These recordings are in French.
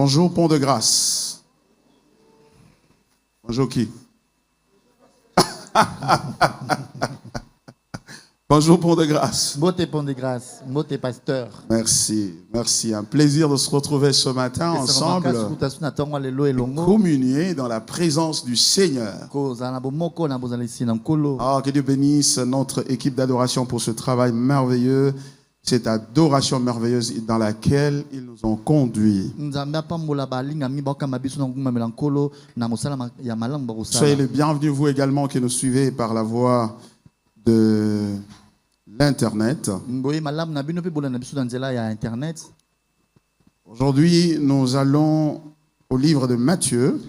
Bonjour Pont de Grâce. Bonjour qui? Bonjour Pont de Grâce. Beauté Pont de Grâce, beauté pasteur. Merci, merci. Un plaisir de se retrouver ce matin ensemble, communier dans la présence du Seigneur. Ah, que Dieu bénisse notre équipe d'adoration pour ce travail merveilleux, cette adoration merveilleuse dans laquelle ils nous ont conduits. Soyez les bienvenus, vous également qui nous suivez par la voie de l'Internet. Aujourd'hui, nous allons au livre de Matthieu,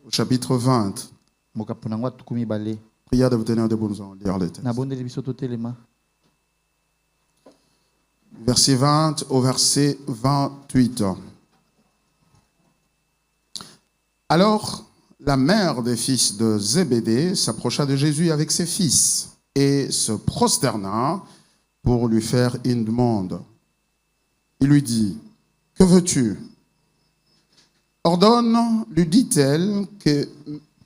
au chapitre 20. Prière de vous tenir debout, nous allons lire le texte. Verset 20 au verset 28. Alors, la mère des fils de Zébédée s'approcha de Jésus avec ses fils et se prosterna pour lui faire une demande. Il lui dit, « Que veux-tu ? Ordonne, lui dit-elle,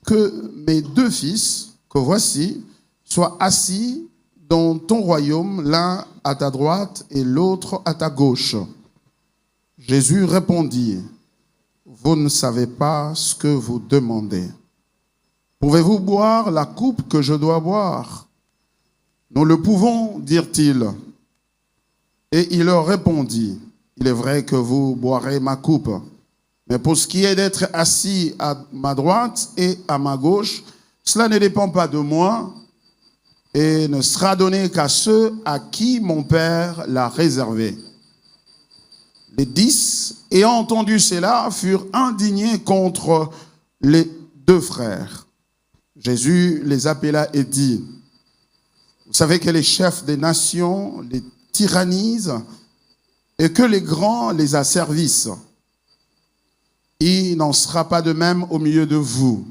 que mes deux fils, que voici, soient assis dans ton royaume, l'un à ta droite et l'autre à ta gauche. » Jésus répondit, « Vous ne savez pas ce que vous demandez. Pouvez-vous boire la coupe que je dois boire ? » Nous le pouvons, dirent-ils. Et il leur répondit, « Il est vrai que vous boirez ma coupe, mais pour ce qui est d'être assis à ma droite et à ma gauche, cela ne dépend pas de moi, et ne sera donné qu'à ceux à qui mon Père l'a réservé. » Les 10, ayant entendu cela, furent indignés contre les deux frères. Jésus les appela et dit, « Vous savez que les chefs des nations les tyrannisent et que les grands les asservissent. Il n'en sera pas de même au milieu de vous.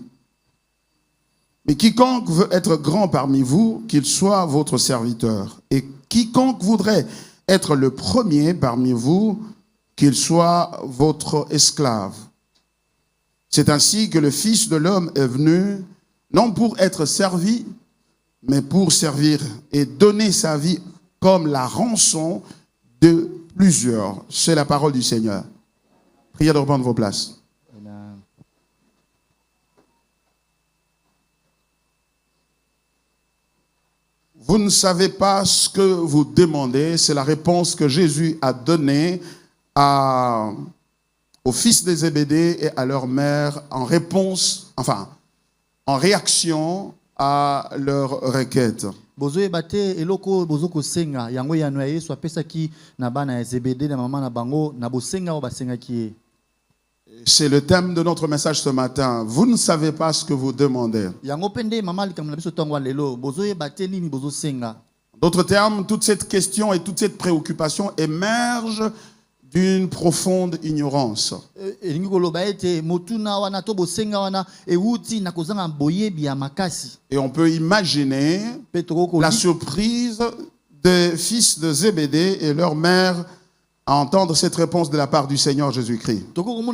Mais quiconque veut être grand parmi vous, qu'il soit votre serviteur. Et quiconque voudrait être le premier parmi vous, qu'il soit votre esclave. C'est ainsi que le Fils de l'homme est venu, non pour être servi, mais pour servir et donner sa vie comme la rançon de plusieurs. » C'est la parole du Seigneur. Priez de reprendre vos places. Vous ne savez pas ce que vous demandez. C'est la réponse que Jésus a donnée aux fils de Zébédée et à leur mère en réponse, enfin, en réaction à leur requête. C'est le thème de notre message ce matin. Vous ne savez pas ce que vous demandez. D'autres termes, toute cette question et toute cette préoccupation émergent d'une profonde ignorance. Et on peut imaginer la surprise des fils de Zébédée et leur mère à entendre cette réponse de la part du Seigneur Jésus-Christ. Cependant,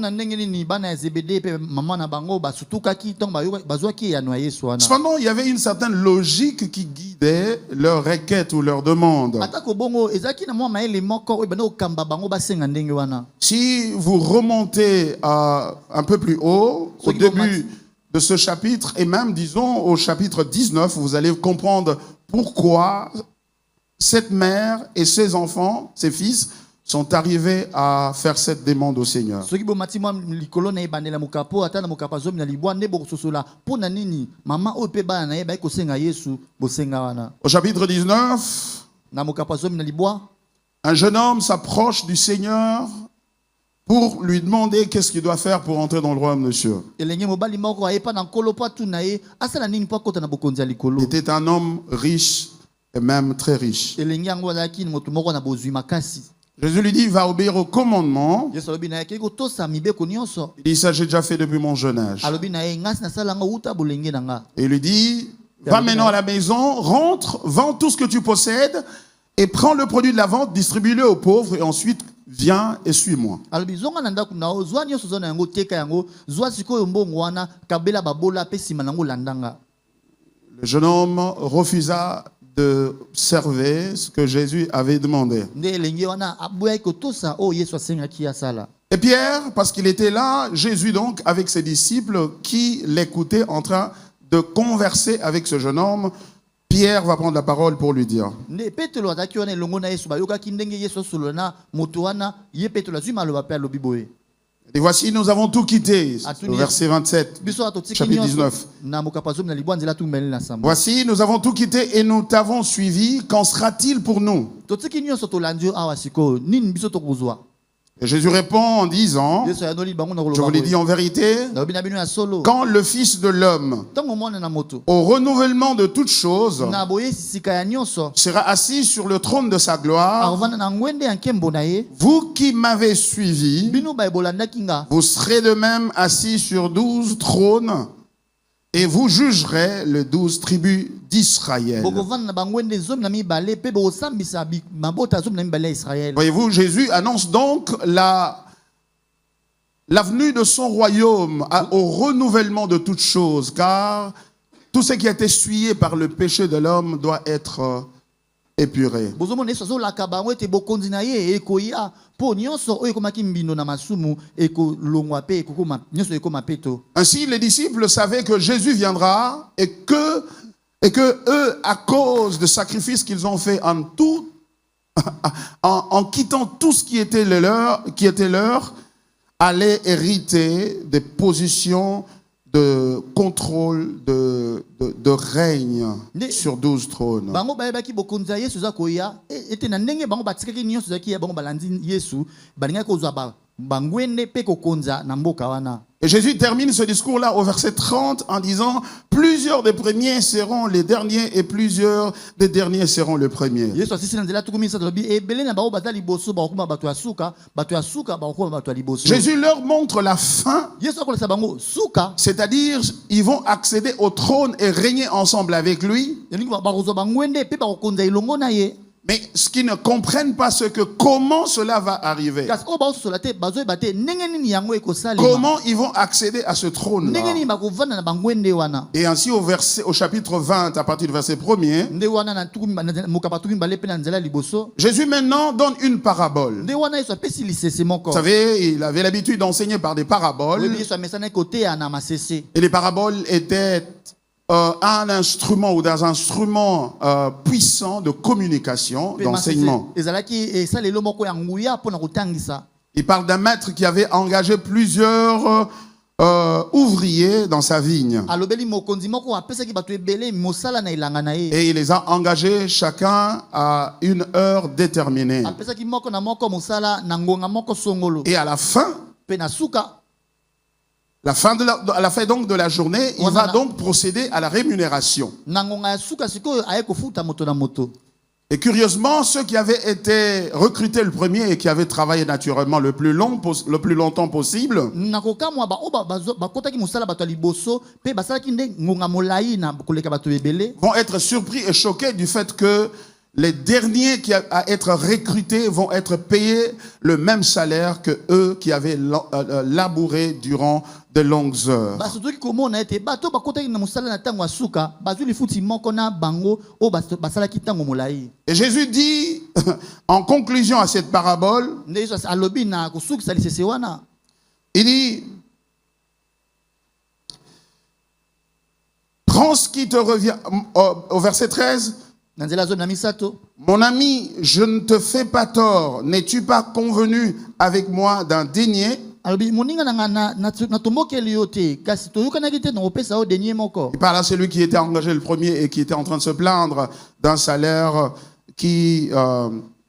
il y avait une certaine logique qui guidait leur requête ou leur demande. Si vous remontez un peu plus haut, au début de ce chapitre, et même, disons, au chapitre 19, vous allez comprendre pourquoi cette mère et ses enfants, ses fils, sont arrivés à faire cette demande au Seigneur. Au chapitre 19, un jeune homme s'approche du Seigneur pour lui demander qu'est-ce qu'il doit faire pour entrer dans le royaume de Dieu. Il était un homme riche et même très riche. Jésus lui dit, va obéir au commandement. Il dit, ça j'ai déjà fait depuis mon jeune âge. Et il lui dit, va maintenant à la maison, rentre, vends tout ce que tu possèdes et prends le produit de la vente, distribue-le aux pauvres et ensuite viens et suis-moi. alobi zonga na ndako na yo zwa nyonso oza na yango teka yango zwa sikoyo mbongo wana kabela babola mpe nsima nango landanga. Le jeune homme refusa de servir ce que Jésus avait demandé. nde elenge wana aboyaki kotosa oyo yesu asengaki asala. Et Pierre, parce qu'il était là, Jésus donc, avec ses disciples qui l'écoutaient en train de converser avec ce jeune homme, Pierre va prendre la parole pour lui dire. nde petelo azalaki wana elongo na yesu bayokaki ndenge yesu asolola na moto wana ye petelo azwi maloba mpe alobi boye. Et voici, nous avons tout quitté, au verset 27, biso atotiki chapitre nyonso 19. na mokapa zomi na libwa nzela tumeli na samba. Voici, nous avons tout quitté et nous t'avons suivi. Qu'en sera-t-il pour nous? totiki nyonso tolandi yo awa sikoyo nini biso tokozwa. Et Jésus répond en disant, yesu ayanoli bango na je vous koloba l'ai boye. dit en vérité, nalobi na bino ya solo quand le Fils de l'homme, ntango mwana na moto au renouvellement de toutes choses, na boyesi sika ya nyonso sera assis sur le trône de sa gloire, akovanda na ngwende ya nkembo na ye, vous qui m'avez suivi, bino baye bolandaki nga vous serez de même assis sur 12 trônes et vous jugerez les 12 tribus d'Israël. bokovanda na bangwende zomi na mibale mpe bokosambisa mabota zomi na mibale ya Israele. Voyez-vous, Jésus annonce donc l'avenue de son royaume au renouvellement de toutes choses, car tout ce qui a été essuyé par le péché de l'homme doit être épuré. bozomona yesu azolaka bango ete bokonzi na ye ekoya mpo nyonso oyo ekomaki mbindo na masumu ekolongwa mpe ekokoma nyonso ekoma peto. Ainsi, les disciples savaient que Jésus viendra et que eux, à cause des sacrifices qu'ils ont fait en quittant tout ce qui était leur, allaient hériter des positions de contrôle, de règne sur 12 trônes. bango bayebaki bokonzi ya yesu eza koya ete na ndenge bango batikaki nyonso ezalaki ya bango balandi yesu balingaki kozwa bangwende mpe kokonza na mboka wana. Et Jésus termine ce discours-là au verset 30 en disant « Plusieurs des premiers seront les derniers et plusieurs des derniers seront les premiers. » yesu asisi na nzela tukumi misato alobi ebele na bango baza liboso bakokoma bato ya suka bakokoma bato ya liboso. Jésus leur montre la fin, yesu akolesa bango suka c'est-à-dire ils vont accéder au trône et régner ensemble avec lui. elingi bakozwa bangwende mpe bakokonza elongo na ye. Mais ce qu'ils ne comprennent pas, c'est que comment cela va arriver. kasi oyo baososola te bazoyeba te ndenge nini yango ekosalema Comment ils vont accéder à ce trône-là. ndenge nini bakovanda na bangwende wana. Et ainsi au chapitre 20, à partir du verset 1er, nde wana na mokapa tukumi mibale mpe na nzela ya liboso Jésus maintenant donne une parabole. nde wana yesu apesi lisese moko. Vous savez, il avait l'habitude d'enseigner par des paraboles. oyebi yesu amesanaki koteya na masese. Et les paraboles étaient un instrument ou des instruments puissants de communication, Mpe d'enseignement. masese ezalaki esalelo moko ya nguya mpona kotangisa. Il parle d'un maître qui avait engagé plusieurs ouvriers dans sa vigne. alobeli mokonzi moko apesaki bato ebele mosala na elanga na ye. Et il les a engagés chacun à une heure déterminée. apesaki moko na moko mosala na ngonga moko songolo. Et à la fin, mpe na suka à la fin donc de la journée, il va donc procéder à la rémunération. na ngonga ya suka sikoyo aye kofuta moto na moto. Et curieusement, ceux qui avaient été recrutés le premier et qui avaient travaillé naturellement le plus longtemps possible, na kokamwa bakotaki mosala bato ya liboso mpe basalaki nde ngonga molai na koleka bato ebele. vont être surpris et choqués du fait que les derniers qui à être recrutés vont être payés le même salaire que eux qui avaient labouré durant de longues heures. basotoki komona ete bato bakotaki na mosala na ntango ya suka bazwi lifuti moko na bango oyo basalaki ntango molai. Et Jésus dit, en conclusion à cette parabole, nde yesu alobi na kosukisa lisese wana il dit, prends ce qui te revient, au verset 13, na nzela zomi na misato. mon ami, je ne te fais pas tort, n'es-tu pas convenu avec moi d'un denier? alobi moninga na nga na tombokeli yo te kasi toyokanaki te na kopesa yo denier moko. Il parle à celui qui était engagé le premier et qui était en train de se plaindre d'un salaire qui,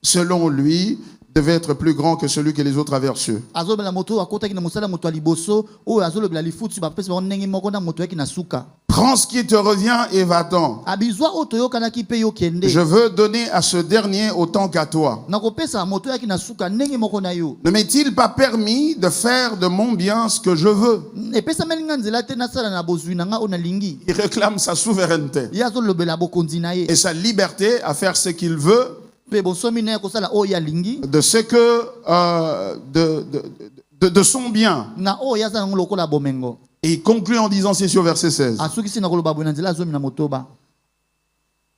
selon lui, devait être plus grand que celui que les autres avaient reçu. azolobela moto akotaki na mosala moto ya liboso oyo azolobela lifuti bapesi bango ndenge moko na moto yaki na suka. Prends ce qui te revient et va-t'en. abizwa oyo toyokanaki mpe yokende. Je veux donner à ce dernier autant qu'à toi. na kopesa moto yaki na suka ndenge moko na yo. Ne m'est-il pas permis de faire de mon bien ce que je veux? epesameli nga nzela te nasala na bozwi na nga oyo nalingi. Il réclame sa souveraineté ye azolobela bokonzi na ye et sa liberté à faire ce qu'il veut. Pe bonsomi na kosala oyo alingi. de ce que de son bien. Na oyo aza nango lokola bomengo. Et il conclut en disant ceci au verset 16. Asukisi na koloba boye na nzela zomi na motoba.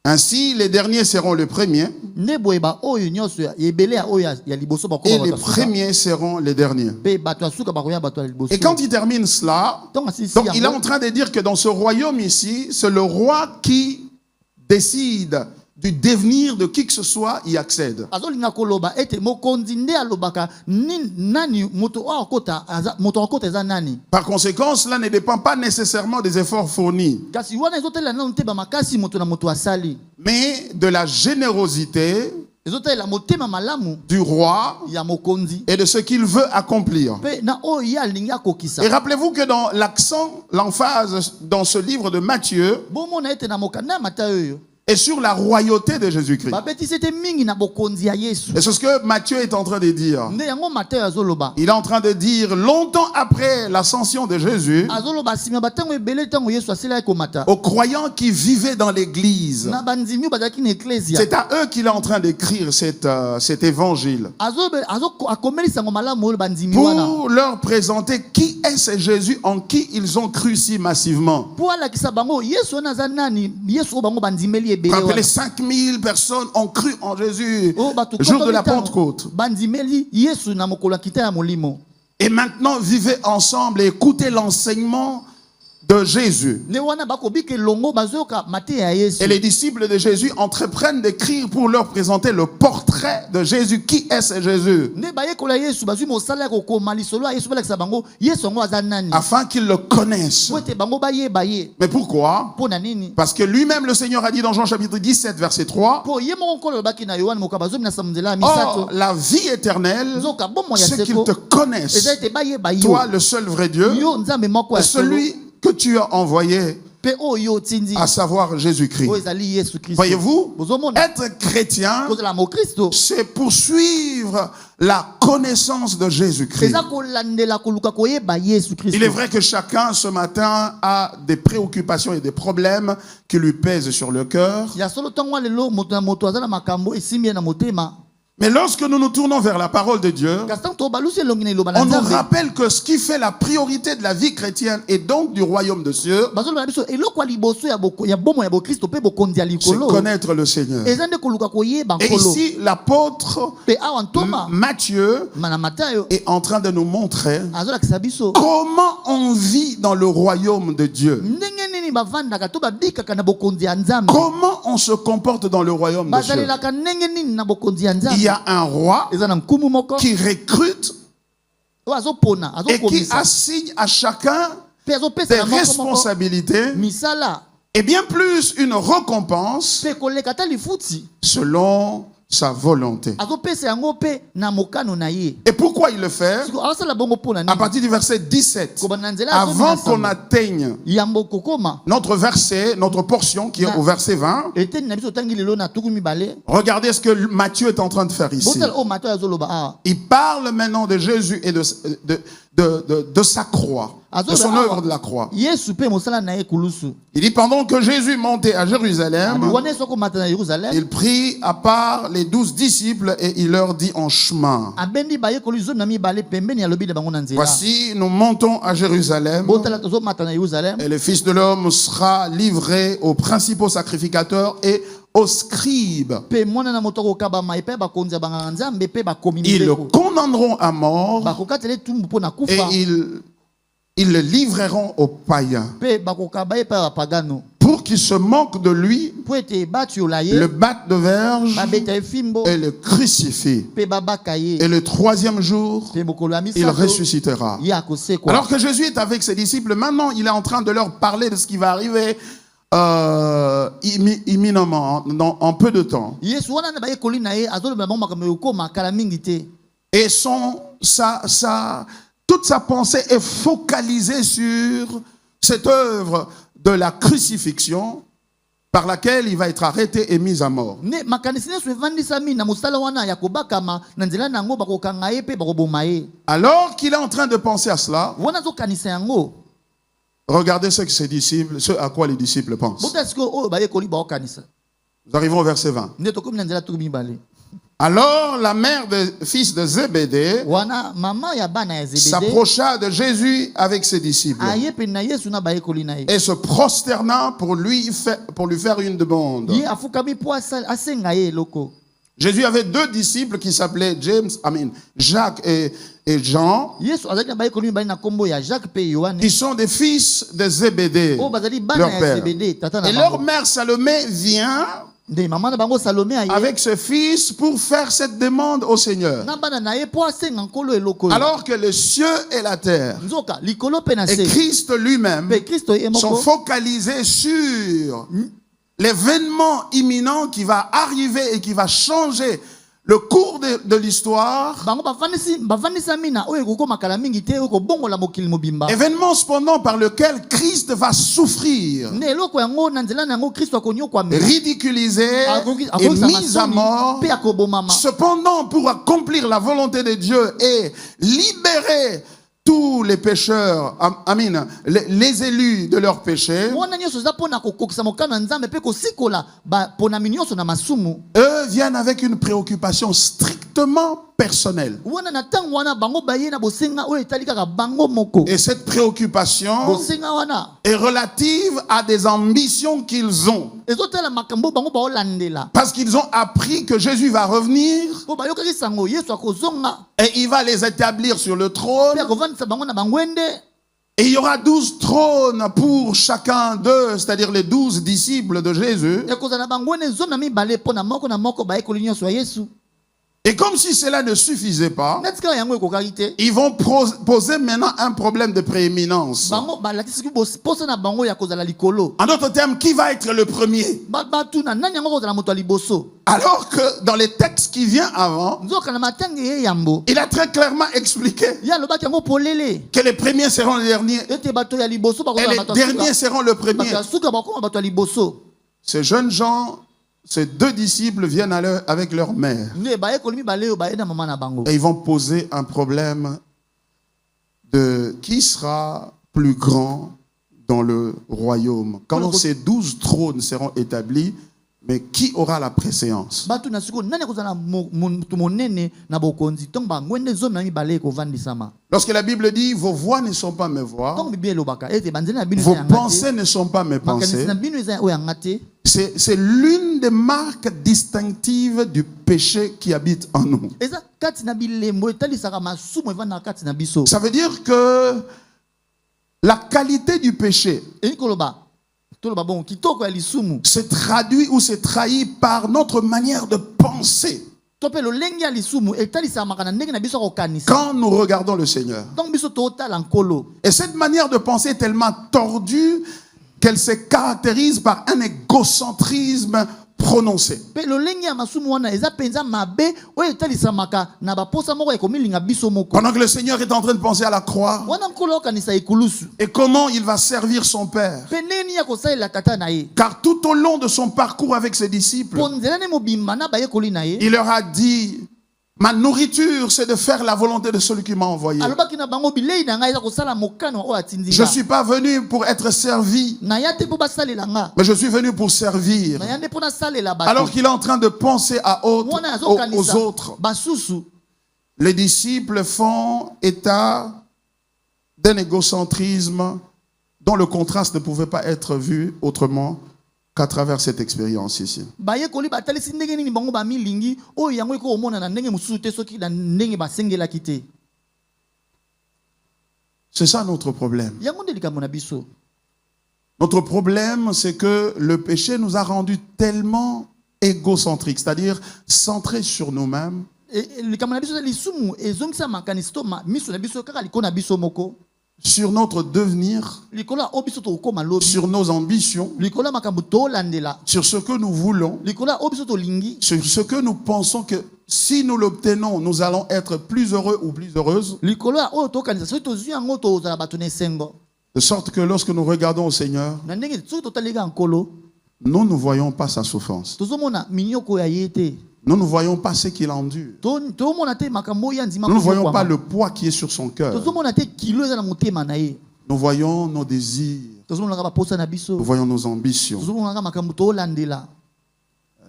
Ainsi, les derniers seront les premiers Ne boyeba oyo nyoso ebele ya oyo ya liboso ba et ko les ba. premiers seront les derniers. Pe bato asuka ba koya bato ya liboso. Et quand il termine cela, donc il est en train de dire que dans ce royaume ici, c'est le roi qui décide du devenir de qui que ce soit y accède. Azolinga koloba ete mokonzi nde alobaka nani moto akota moto akota za nani. Par conséquent, cela ne dépend pas nécessairement des efforts fournis, Kasi wana ezotela na nte ba makasi moto na moto asali. mais de la générosité Ezotela motema malamu du roi ya mokonzi. et de ce qu'il veut accomplir. Pe na oyo ya linga kokisa. Et rappelez-vous que dans l'accent, l'emphase dans ce livre de Matthieu Bomona ete na mokanda Matayo. est sur la royauté de Jésus-Christ. Babeti c'était mingi na bokonzi ya Yesu. Et c'est ce que Matthieu est en train de dire. Nde yango Matayo azoloba. Il est en train de dire, longtemps après l'ascension de Jésus, Azoloba sima batango ebele tango Yesu asila komata. aux croyants qui vivaient dans l'église, Na banzimi bazaki na ecclesia. c'est à eux qu'il est en train d'écrire cet évangile. Akomelisa ngo malamu oyo banzimi wana. Pour leur présenter qui est ce Jésus en qui ils ont cru si massivement. Po alakisa bango Yesu wana za nani? Yesu bango banzimeli ebele Rappelez, wana. 5000 personnes ont cru en Jésus Oh, bato le jour koto de la mitano. Pentecôte. Banzimeli Yesu na mokolo kita ya molimo. Et maintenant, vivez ensemble et écoutez l'enseignement de Jésus. Ne wana bakobike longo bazoka mate ya Yesu. Et les disciples de Jésus entreprennent d'écrire pour leur présenter le portrait de Jésus. Qui est ce Jésus? Ne baye kola Yesu bazui mosala ko koma lisolo Yesu balakisa bango Yesu ngo aza nani? Afin qu'ils le connaissent. Po ete bango baye. Mais pourquoi? Po na nini? Parce que lui-même, le Seigneur a dit dans Jean chapitre 17, verset 3, Po ye moko kolo baki na Yohane moka bazomi na samzela or, misato. la vie éternelle, Zoka bomo ya c'est qu'ils seko. te connaissent, Eza ete baye bayo. toi, le seul vrai Dieu, Yo nzambe moko et ya solo. celui que tu as envoyé, Pe oyo tindi. à savoir Jésus-Christ. O ezali Yesu Kristo. Voyez-vous, Bozomona. être chrétien, Kozala mo Kristo. c'est poursuivre la connaissance de Jésus-Christ. Eza kolandela koluka koyeba Yesu Kristo. Il est vrai que chacun ce matin a des préoccupations et des problèmes qui lui pèsent sur le cœur. Ya solo tango lelo moto na moto azala makambo esimbi na motema. Mais lorsque nous nous tournons vers la parole de Dieu, Kastan to balusi elongi na iloba na on nous Nzambe. rappelle que ce qui fait la priorité de la vie chrétienne et donc du royaume de Dieu, Bazolo biso eloko liboso ya bomo ya bo Kristo pe bokonzi ya c'est likolo. connaître le Seigneur. Eza nde koluka koyeba Et nkolo. ici, l'apôtre Pe awa ntoma Matthieu mana Matayo est en train de nous montrer azolakisa biso comment on vit dans le royaume de Dieu. ndenge nini bavandaka to babikaka na bokonzi ya Nzambe. Comment on se comporte dans le royaume de Dieu. Bazalelaka ndenge nini na bokonzi ya Il Nzambe. y a un roi Eza na nkumu moko qui recrute oyo azopona et qui azokomisa assigne à chacun pe azopesa des na moko moko responsabilités misala et bien plus une récompense pe koleka ta lifuti selon sa volonté. azopesa yango pe na mokano na ye. Et pourquoi il le fait? Siko azosala bongo mpona À nini? partir du verset 17, Koba na nzela avant azomina qu'on sango. atteigne Yambo kokoma notre verset, notre portion qui est au verset 20, eteni na biso tangi lelo na tuku mibale. regardez ce que Matthieu est en train de faire ici. Botala o Matayo azoloba awa. Il parle maintenant de Jésus et de sa croix, de son œuvre de la croix. Yesu pe mosala na ye kulusu. Il dit pendant que Jésus montait à Jérusalem, Wane soko mata na Yerusalem. il prit à part les 12 disciples et il leur dit en chemin, Abendi baye kolusu na mibale pembeni ya lobi de bango na nzela. voici, nous montons à Jérusalem Botala tozo mata na Yerusalem. et le Fils de l'homme sera livré aux principaux sacrificateurs et aux scribes. Pe mwana na moto kokabama epe bakonzi ya banganga Nzambe pe bakomi Ils le mileko. condamneront à mort Bakokatele tumbu po na et kufa. ils le livreront aux païens Pe bakokaba ye pe bapagano. pour qu'ils se moquent de lui, Po ete batiola ye. le battent de verge Babeta efimbo. et le crucifient. Pe babaka ye. Et le troisième jour, Pe mokolo ya il misato. ressuscitera. Ye akosekwa. Alors que Jésus est avec ses disciples, maintenant il est en train de leur parler de ce qui va arriver imminemment, en peu de temps. Yesu wana na baye koli na ye azoloba bango makambo ekoma kala mingi te. Et toute sa pensée est focalisée sur cette œuvre de la crucifixion par laquelle il va être arrêté et mis à mort. Ne makanisi nesu evandisa mi na mosala wana ya kobakama na nzela nango bakokanga ye pe bakoboma ye. Alors qu'il est en train de penser à cela, Wana azokanisa yango. regardez ce à quoi les disciples pensent. Bota siko oyo baye koli baokanisa. Nous arrivons au verset 20. Nde tokomi na nzela tuku mibale. Alors la mère des fils de Zébédée wana mama ya bana ya Zebede s'approcha de Jésus avec ses disciples aye pe na Yesu na bayekoli na ye et se prosternant pour lui faire une demande. ye afukami po asenga ye eloko. Jésus avait deux disciples qui s'appelaient Jacques et Jean, Yesu azali na bayekoli mibali na kombo ya Jacques pe Yohane qui sont des fils de Zébédée, o bazali leur bana ya père. Zebede tata na Et leur bango mère Salomé vient nde mama na bango Salome aye avec ce fils pour faire cette demande au Seigneur. na bana na ye po asenga nkolo eloko Alors que les cieux et la terre nzoka likolo pe na et se Christ lui-même pe Kristo ye sont moko focalisés sur l'événement imminent qui va arriver et qui va changer le cours de l'histoire. bango bafandisami na oyo ekokoma kala mingi te oyo kobongola mokili mobimba Événement cependant par lequel Christ va souffrir, nde eloko yango na nzela na yango Kristo akonyokwamela ridiculisé et akokisa mis à masoni mort. mpe akobomama Cependant, pour accomplir la volonté de Dieu et libérer tous les pécheurs, amin, les élus de leurs péchés, wana nyonso eza mpona kokokisa mokano ya nzambe mpe kosikola baponami nyonso na masumu eux viennent avec une préoccupation strictement personnelle. wana na ntango wana bango baye na bosenga oyo etali kaka bango moko Et cette préoccupation bosenga wana est relative à des ambitions qu'ils ont. ezotala makambo bango baolandela Parce qu'ils ont appris que Jésus va revenir po bayokaki sango yesu akozonga et il va les établir sur le trône. mpe akovandisa bango na bangwende Et il y aura 12 trônes pour chacun d'eux, c'est-à-dire les 12 disciples de Jésus. ekozala na bangwende zomi na mibale mpo na moko bayekoli nyonso ya yesu Et comme si cela ne suffisait pas, neti kaka yango ekokaki te ils vont poser maintenant un problème de prééminence. bango balakisaki posa na bango ya kozala likolo En d'autres termes, qui va être le premier? batuna nani yango kozala moto ya liboso Alors que dans les textes qui viennent avant, nzoka na matangi ye yambo il a très clairement expliqué ye alobaki yango polele que les premiers seront les derniers ete bato ya liboso et bakozala les bato ya derniers suka seront le bato premier. ya suka bakoma bato ya liboso Ces jeunes gens, ces deux disciples viennent avec leur mère nde bayekoli mibale oyo baye na mama na bango et ils vont poser un problème de qui sera plus grand dans le royaume. Quand ces 12 trônes seront établis, mais qui aura la préséance? bato na sikoyo nani akozala motu monene na bokonzi ntongo bangwende zomi na mibale ekovandisama Lorsque la Bible dit vos voix ne sont pas mes voix, ntongo bible elobaka ete banzela na bino vos eza yanga pensées te ne sont pas mes makanisi pensées, na bino eza oyo yanga te c'est l'une des marques distinctives du péché qui habite en nous. eza kati na bilembo etalisaka masumu evandaka kati na biso Ça veut dire que la qualité du péché eyi koloba toloba bongo kitoko ya lisumu se traduit ou se trahit par notre manière de penser to mpe lolenge ya lisumu etalisamaka na ndenge na biso akokanisa quand nous regardons le Seigneur. ntongo biso totala nkolo Et cette manière de penser est tellement tordue qu'elle se caractérise par un égocentrisme prononcé. mpe lolenge ya masumu wana eza mpenza mabe oyo etalisamaka na baposa moko ekomilinga biso moko Pendant que le Seigneur est en train de penser à la croix wana nkolo okanisa ekulusu et comment il va servir son Père. mpe ndenge nini akosalela tata na ye Car tout au long de son parcours avec ses disciples, mpo nzela nde mobimba na bayekoli na ye il leur a dit, ma nourriture, c'est de faire la volonté de celui qui m'a envoyé. alobaki na bango bilei na ngai eza kosala mokano oyo atindi Je ne nga suis pas venu pour être servi, naya te mpo basalela nga mais je suis venu pour servir. naya nde mpo nasalela Alors bato qu'il est en train de penser wana aux azokanisa autres. basusu Les disciples font état d'un égocentrisme dont le contraste ne pouvait pas être vu autrement qu'à travers cette expérience ici. bayekoli batalisi ndenge nini bango bamilingi oyo yango ekokomona na ndenge mosusu te soki na ndenge basengelaki te C'est ça notre problème. yango nde likambo na biso Notre problème, c'est que le péché nous a rendus tellement égocentriques, c'est-à-dire centrés sur nous-mêmes, likambo na biso eza lisumu ezongisa makanisi to miso na biso kaka likolo na biso moko sur notre devenir, likolo ya oyo biso tokokoma lobi sur nos ambitions, likolo ya makambo tolandela sur ce que nous voulons, likolo ya oyo biso tolingi sur ce que nous pensons que si nous l'obtenons, nous allons être plus heureux ou plus heureuses. likolo ya oyo tokanisa soki tozwi yango tozala bato na esengo De sorte que lorsque nous regardons au Seigneur, na ndenge soki totalika nkolo nous ne voyons pas sa souffrance. tozomona minyoko ya ye te Nous ne voyons pas ce qu'il endure. tozomona te makambo oyo ya ndima Nous ne voyons pas le poids qui est sur son cœur. tozomona te kilo eza na motema na ye Nous voyons nos désirs. tozomonaka baposa na Nous biso voyons nos ambitions. tozomonaka makambo tolandela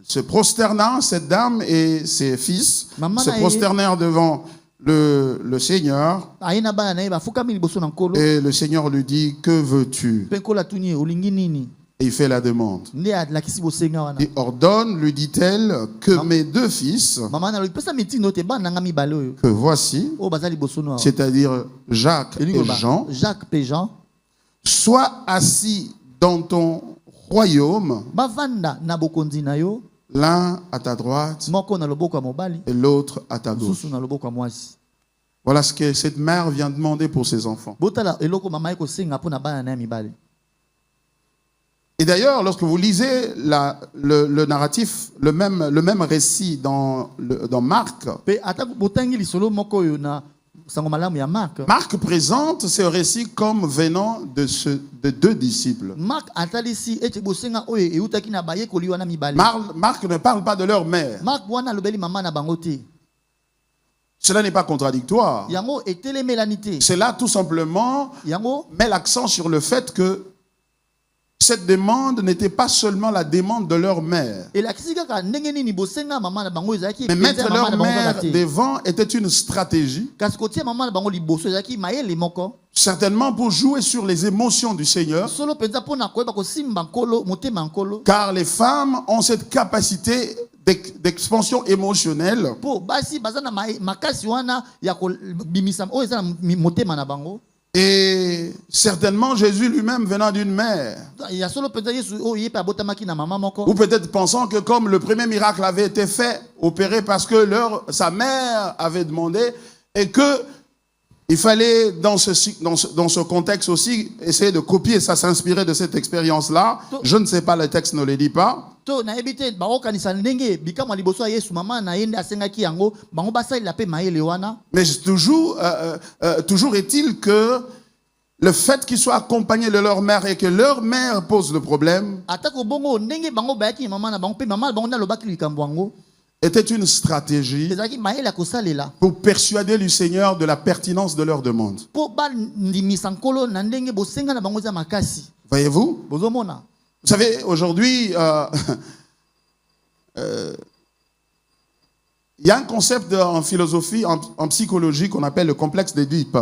se prosterna, cette dame et ses fils Maman se na ye- prosternèrent devant le Seigneur. aye na bana na ye bafukami liboso na nkolo Et le Seigneur lui dit, que veux-tu? mpe nkolo atuni ye olingi nini Et il fait la demande. nde alakisi bosenga wana Il ordonne, lui dit-elle, que mes deux fils, mama na lobi pesa mitindo te bana nanga mibale oyo que voici, oyo baza liboso no awa c'est-à-dire Jacques Elingi et koloba, Jean, Jacques mpe Jean soient assis dans ton royaume, bavanda na bokonzi na yo l'un à ta droite moko na loboko ya mobali et l'autre à ta gauche. mosusu na loboko ya mwasi Voilà ce que cette mère vient demander pour ses enfants. botala eloko mama ye kosenga mpo na bana na ye mibale Et d'ailleurs, lorsque vous lisez le narratif, le même récit dans Marc, mpe ata botangi lisolo moko oyo na sango malamu ya Mark Marc présente ce récit comme venant de deux disciples. Mark atalisi ete bosenga oyo eutaki na bayekoli wana mibale Marc ne parle pas de leur mère. Mark wana alobeli mama na bango te Cela n'est pas contradictoire. yango etelemelani te Cela tout simplement yango met l'accent sur le fait que cette demande n'était pas seulement la demande de leur mère. elakisi kaka ndenge nini bosenga mama na bango ezalaki Mais epenza mettre ya mama leur na bango mère kaka te devant était une stratégie, kasi kotia mama na bango liboso ezalaki mayele moko certainement pour jouer sur les émotions du Seigneur, solo mpenza mpona koyeba kosimba nkolo motema ya nkolo car les femmes ont cette capacité d'expansion émotionnelle. mpo basi baza na makasi wana ya kobimisa oyo eza na motema na bango Et certainement Jésus lui-même venant d'une mère, ya solo mpenza yesu oyo ye mpe abotamaki na mama moko ou peut-être pensant que comme le premier miracle avait été fait, opéré parce que sa mère avait demandé, et que il fallait dans ce contexte aussi essayer de copier, ça s'inspirer de cette expérience-là. Je ne sais pas, le texte ne le dit pas. to nayebi te bakokanisa ndenge bikamwa liboso ya yesu mama na ye nde asengaki yango bango basalela mpe mayele wana Mais toujours est-il que le fait qu'ils soient accompagnés de leur mère et que leur mère pose le problème atako bongo ndenge bango bayaki mama na bango mpe mama na bango nde alobaki likambo yango était une stratégie ezalaki mayele ya kosalela pour persuader le Seigneur de la pertinence de leur demande. mpo bandimisa nkolo na ndenge bosenga na bango eza makasi Voyez-vous? bozomona Vous savez, aujourd'hui, il y a un concept en philosophie, en psychologie qu'on appelle le complexe d'Oedipe.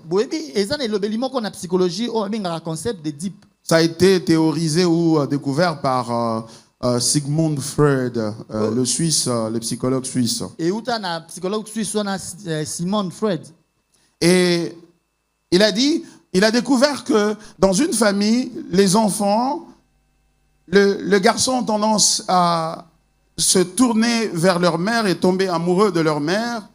boyebi eza na elobeli moko na psychologie oyo babengaka concept de deep Ça a été théorisé ou découvert par Sigmund Freud, le Suisse, le psychologue suisse. euta na psychologue suisse wana Simon Freud Et il a découvert que dans une famille, les enfants, le garçon ont tendance à se tourner vers leur mère et tomber amoureux de leur mère,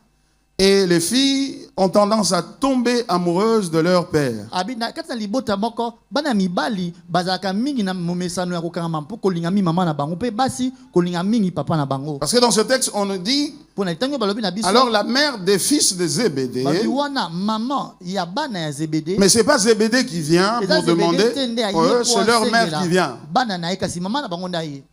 et les filles ont tendance à tomber amoureuses de leur père. abi na kati na libota moko bana mibali bazalaka mingi na momesano ya kokangama mpo kolinga mingi mama na bango mpe basi kolinga mingi papa na bango Parce que dans ce texte, on nous dit, mpo na litango balobi na biso alors la mère des fils de Zébédée, babi wana mama ya bana ya Zebede mais c'est pas Zébédée qui vient eza pour demander, Zebede te nde aye c'est leur po mère asengela qui vient. bana na ye kasi mama na bango nde aye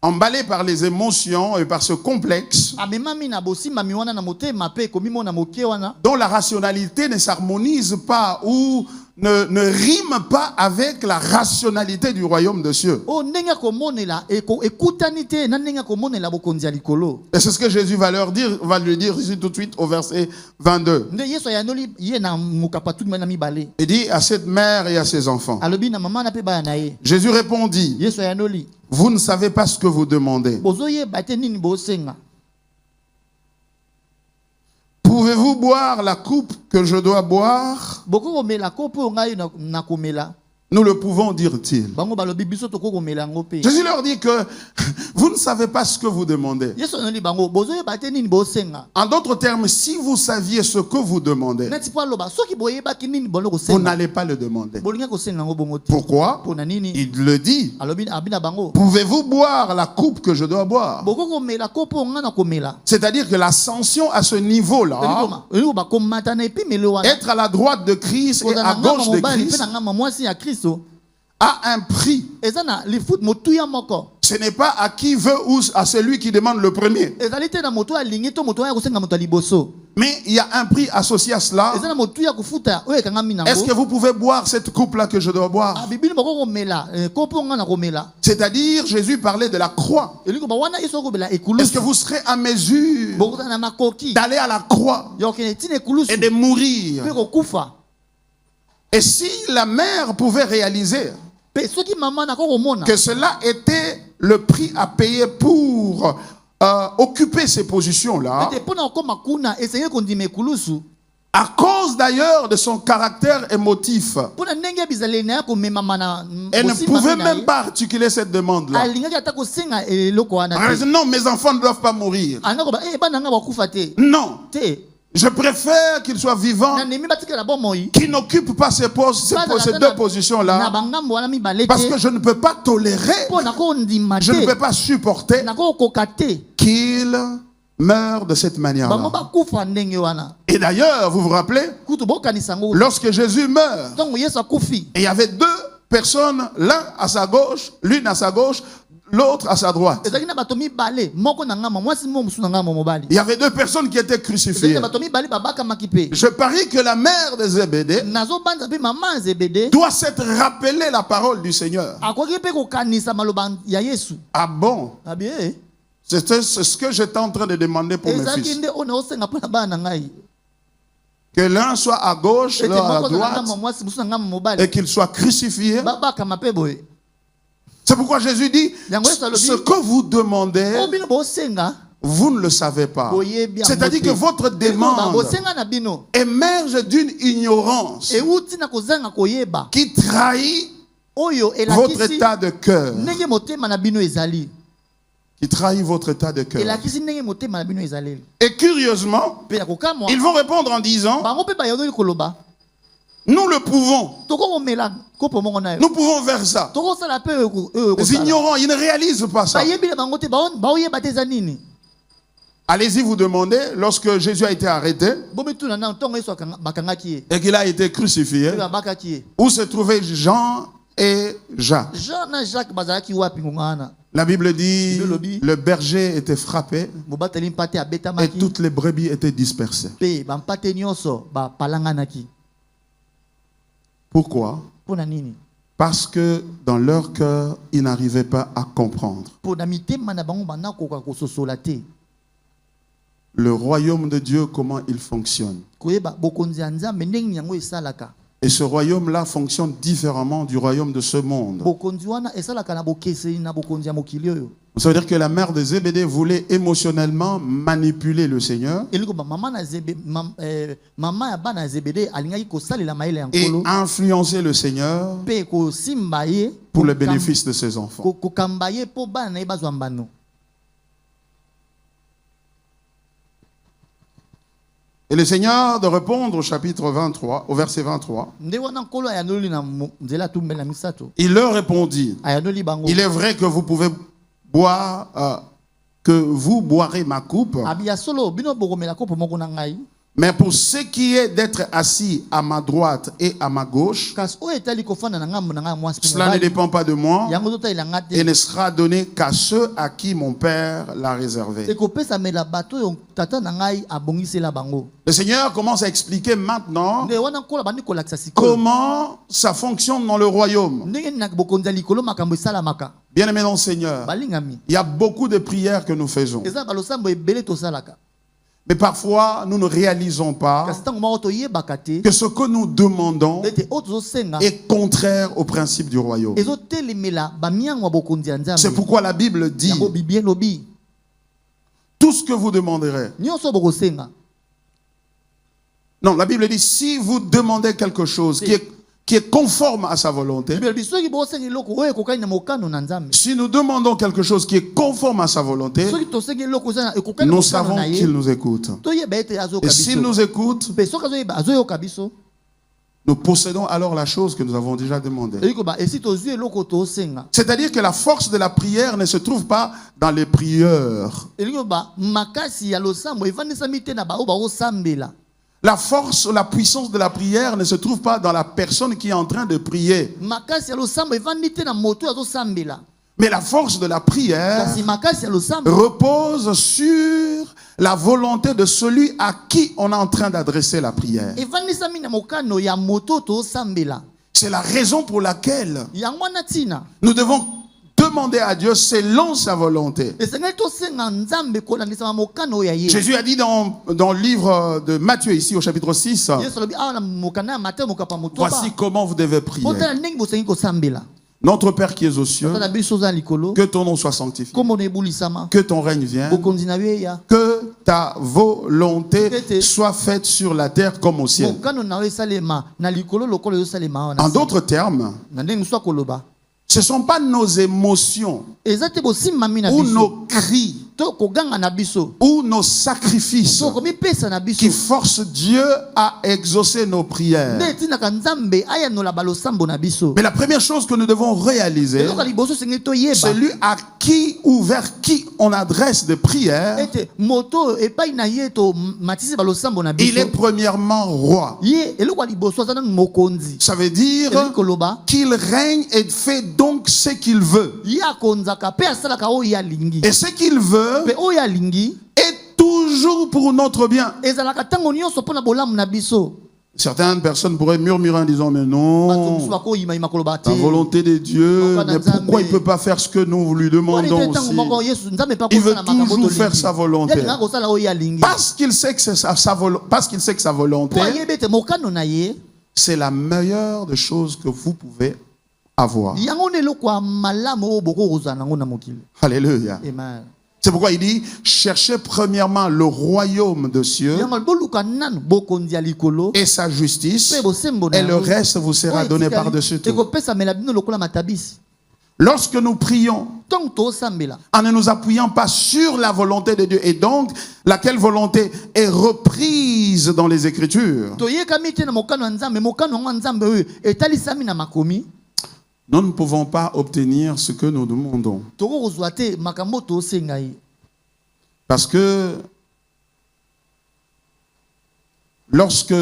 Emballé par les émotions et par ce complexe, amemami na bosimbami wana na motema mpe komimona moke wana dont la rationalité ne s'harmonise pas ou ne rime pas avec la rationalité du royaume de cieux. oyo ndenge ya komonela ekutani te na ndenge ya komonela bokonzi ya likolo Et c'est ce que Jésus va lui dire ici tout de suite au verset 22. nde yesu ayanoli ye na mokapatuli na mibale Il dit à cette mère et à ses enfants. alobi na mama na mpe bana na ye Jésus répondit, yesu ayanoli vous ne savez pas ce que vous demandez. bozoyeba te nini bosenga Pouvez-vous boire la coupe que je dois boire? bokoki komela kopo oyo ngai na komela Nous le pouvons, dire-t-il. bango balobi biso tokoki komela yango mpe Jésus leur dit que vous ne savez pas ce que vous demandez. yesu ayanoli bango bozoyeba te nini bosenga En d'autres termes, si vous saviez ce que vous demandez, neti mpo aloba soki boyebaki nini bolo vous kosenga n'allez pas le demander. bolingi kosenga yango bongo te Pourquoi? mpo na nini Il le dit. alobi abi na bango Pouvez-vous boire la coupe que je dois boire? bokoki komela kopo oyo ngai na komela C'est-à-dire que l'ascension à ce niveau-là, elingi koba komata na epimeli wana être à la droite de Christ et kozala à na ngamba gauche de mobali mpe Christ, na ngamba mwasi ya kristo a un prix. eza na lifuti motuya moko Ce n'est pas à qui veut ou à celui qui demande le premier. ezali te na moto alingi to moto aya kosenga moto ya liboso Mais il y a un prix associé à cela. eza na motu ya kofuta oyo ekangami nango. Est-ce que vous pouvez boire cette coupe-là que je dois boire? bibili bako komela kopo nga na komela. C'est-à-dire, Jésus parlait de la croix. elingo ba wana yesu akobela Est-ce ekulusu. que vous serez à mesure bokota na makoki d'aller à la croix ya kokende tina ekulusu et de mourir? mpe kokufa. Et si la mère pouvait réaliser mpe soki mama nako komona que cela était le prix à payer pour occuper ces positions-là, ete mpona kokoma kuna esengeli kondima ekulusu à cause d'ailleurs de son caractère émotif, mpona ndenge ya bizaleli na ye komemama na elle ne bosimami pouvait na même ye, pas articuler cette demande-là. alingaki ata kosenga eloko wana Elle te. dit, non, mes enfants ne doivent pas mourir. alingaki koba bana nga bakufa te Non, te je préfère qu'ils soient vivants, nandimi batikela bomoi qu'ils n'occupent pas ces deux positions-là, na bangambo wana mibale parce que te je ne peux pas tolérer, mpo nakondima je ne peux te pas supporter nakokoka te qu'ils meurent de cette bango manière-là. bakufa ndenge wana. Et d'ailleurs, vous vous rappelez, kutu bokanisa yango lorsque Jésus meurt, ntongo yesu akufi et il y avait deux personnes, l'un à sa gauche, l'une à sa gauche, l'autre à sa droite. ezalaki na bato mibale moko na ngama mwasi mo mosusu na ngama mobali. Il y avait deux personnes qui étaient ezalaki crucifiées. na bato mibale babakamaki mpe. Je parie que la mère de Zébédée nazobanza mpe mama zebede doit s'être rappelé la parole du Seigneur. akoki mpe kokanisa maloba ya yesu. Ah bon? abie C'est ce que j'étais en train de demander pour mes ezalaki fils. nde oyo naosenga mpo na bana na ngai Que l'un soit à gauche, ete l'autre à moko na droite, ngama mwasi mosusu na ngama et mobali qu'il soit crucifié. babakama mpe boye. C'est pourquoi Jésus dit, yango yesu alobi ce que vous demandez, oyo bino bosenga vous ne le savez pas. boyebi yango C'est-à-dire te. que votre demande bosenga na bino émerge d'une ignorance euti na kozanga koyeba qui trahit oyo votre elakisi état de cœur. ndenge motema na bino ezali. Qui trahit votre état de cœur. elakisi ndenge motema na bino ezali. Et curieusement, mpe ya kokamwa ils vont répondre en disant, bango mpe bayonoli koloba nous le pouvons. tokokomela kopo moko na yo Nous pouvons faire ça. tokosala mpe oyo Les kosala. ignorants, ils ne réalisent pas ça. bayebile bango te baoyeba te eza nini. Allez-y vous demandez, lorsque Jésus a été arrêté bomituna na ntongo yesu bakangaki ye et qu'il a été crucifié, mpe babakaki ye. où se trouvaient Jean et Jacques. jean na jacques bazalaki wapi ngonga wana. La Bible dit, Bible. le berger était frappé mobateli mpate et abetamaki toutes les brebis étaient dispersées. mpe bampate nyonso bapalanganaki. Pourquoi? mpo na nini? Parce que dans leur cœur, ils n'arrivaient pas à comprendre. mpo na mitema na bango banakoka kososola te Le royaume de Dieu, comment il fonctionne. koyeba bokonzi ya nzambe ndenge nini yango esalaka. Et ce royaume-là fonctionne différemment du royaume de ce monde. bokonzi wana esalaka na bokeseni na bokonzi ya mokili oyo. Ça veut dire que la mère de Zébédée voulait émotionnellement manipuler le Seigneur elingo mama ya bana ya zebede alingaki kosalela mayele ya et nkolo influencer le Seigneur mpe kosimba ye pour le bénéfice de ses enfants. kokamba ye mpo bana na ye bazwa mbano. Et le Seigneur de répondre au chapitre 23, au verset 23, nde wana nkolo ayanoli na nzela atumbeli na misato il leur répondit, ayanoli bango. il est vrai que vous pouvez boire, que vous boirez ma coupe, abi ya solo bino bokomela kopo moko na ngai mais pour ce qui est d'être assis à ma droite et à ma gauche, kasi oyo etali kofanda na ngambo na ngai mwasi mpe cela ne mobali dépend pas de moi yango totalela nga et te ne sera donné qu'à ceux à qui mon Père l'a réservé. ekopesamela bato oyo tata na ngai abongisela bango. Le Seigneur commence à expliquer maintenant nde wana nkolo abandi kolakisa sikoyo comment ça fonctionne dans le royaume. ndenge nini na bokonzi ya likolo makambo esalamaka. Bien-aimé dans le Seigneur, balingami il y a beaucoup de prières que nous faisons. eza balosambo ebele tosalaka Mais parfois, nous ne réalisons pas kasi ntango moko toyebaka te que ce que nous demandons ete oyo tozosenga est contraire au principe du royaume. ezotelemela bamiango ya bokonzi ya C'est nzambe. pourquoi la Bible dit, yango biblie elobi tout ce que vous demanderez. nyonso bokosenga. Non, la Bible dit, si vous demandez quelque chose qui est conforme à sa volonté, biblie elobi soki bokosenga eloko oyo ekokani na mokano na nzambe. si nous demandons quelque chose qui est conforme à sa volonté, soki tosenga eloko ekokani na nous mokano savons na qu'il ye nous écoute. toyeba ete azoyoka Et s'il biso nous écoute, mpe soki azoyoka biso nous possédons alors la chose que nous avons déjà demandée. eyi koba esi tozwi eloko tosenga. C'est-à-dire que la force de la prière ne se trouve pas dans les prieurs. elingi koba makasi ya losambo evandisami te na baoyo bakosambela. La force, la puissance de la prière ne se trouve pas dans la personne qui est en train de prier. makasi ya losambo evandi te na moto oyo azosambela. Mais la force de la prière kasi makasi ya losambo repose sur la volonté de celui à qui on est en train d'adresser la prière. evandisami na mokano ya moto tosambela C'est la raison pour laquelle yango wana ntina nous devons demander à Dieu selon sa volonté. esengeli tosenga nzambe kolandisama mokano ya ye Jésus a dit dans le livre de Matthieu, ici au chapitre 6, yesu alobi awa na mokanda ya mateyo mokapa motoba voici comment vous devez prier. otala ndenge bosengi kosambela Notre Père qui es aux cieux, tala biso oza likolo que ton nom soit sanctifié, kombo na ebulisama que ton règne vienne, bokonzi na yo eya que ta volonté soit faite sur la terre comme au ciel. mokano na yo esalema na likolo lokola ezosalema awa na En se. d'autres termes, na ndenge mosusu akoloba ce ne sont pas nos émotions eza te bosimami na ou biso nos cris to koganga na biso ou nos sacrifices to komipesa na biso qui forcent Dieu à exaucer nos prières. nde etinaka nzambe ayanola balosambo na biso Mais la première chose que nous devons réaliser, eloko ya liboso esengeli toyeba celui à qui ou vers qui on adresse des prières, ete moto epai na ye tomatisi balosambo na il est biso premièrement roi. ye eloko ya liboso aza nanu mokonzi Ça veut dire elingi koloba qu'il règne et fait donc ce qu'il veut. ye akonzaka mpe asalaka oyo ye alingi Et ce qu'il veut mpe oyo alingi est toujours pour notre bien. ezalaka ntango nyonso mpo na bolamu na biso Certaines personnes pourraient murmurer en disant, mais bato non, mosusu bakoyimayima koloba te la volonté de Dieu, mais pourquoi il ne peut pas faire ce que nous lui demandons ntango moko aussi? yesu nzambe mpe Il veut akosala makambo toujours faire sa volonté. tolingi kosala oyo ye alingi Parce qu'il sait que c'est parce qu'il sait que sa volonté, mpo ayebi ete mokano na ye c'est la meilleure des choses que vous pouvez avoir. yango nde eloko ya malamu oyo bokokozala nango na mokili Alléluia. amen C'est pourquoi il dit, cherchez premièrement le royaume de cieux yango boluka nanu bokonzi ya likolo et sa justice, mpe bosembo na et le yango reste vous sera oyo donné etikali par-dessus tout. ekopesamela bino lokola matabisi Lorsque nous prions, ntongo tosambela en ne nous appuyant pas sur la volonté de Dieu, et donc laquelle volonté est reprise dans les Écritures, toyekami te na mokano ya nzambe mokano yango ya nzambe oyo etalisami na makomi nous ne pouvons pas obtenir ce que nous demandons. tokokozwa te makambo tosenga ye Parce que lorsque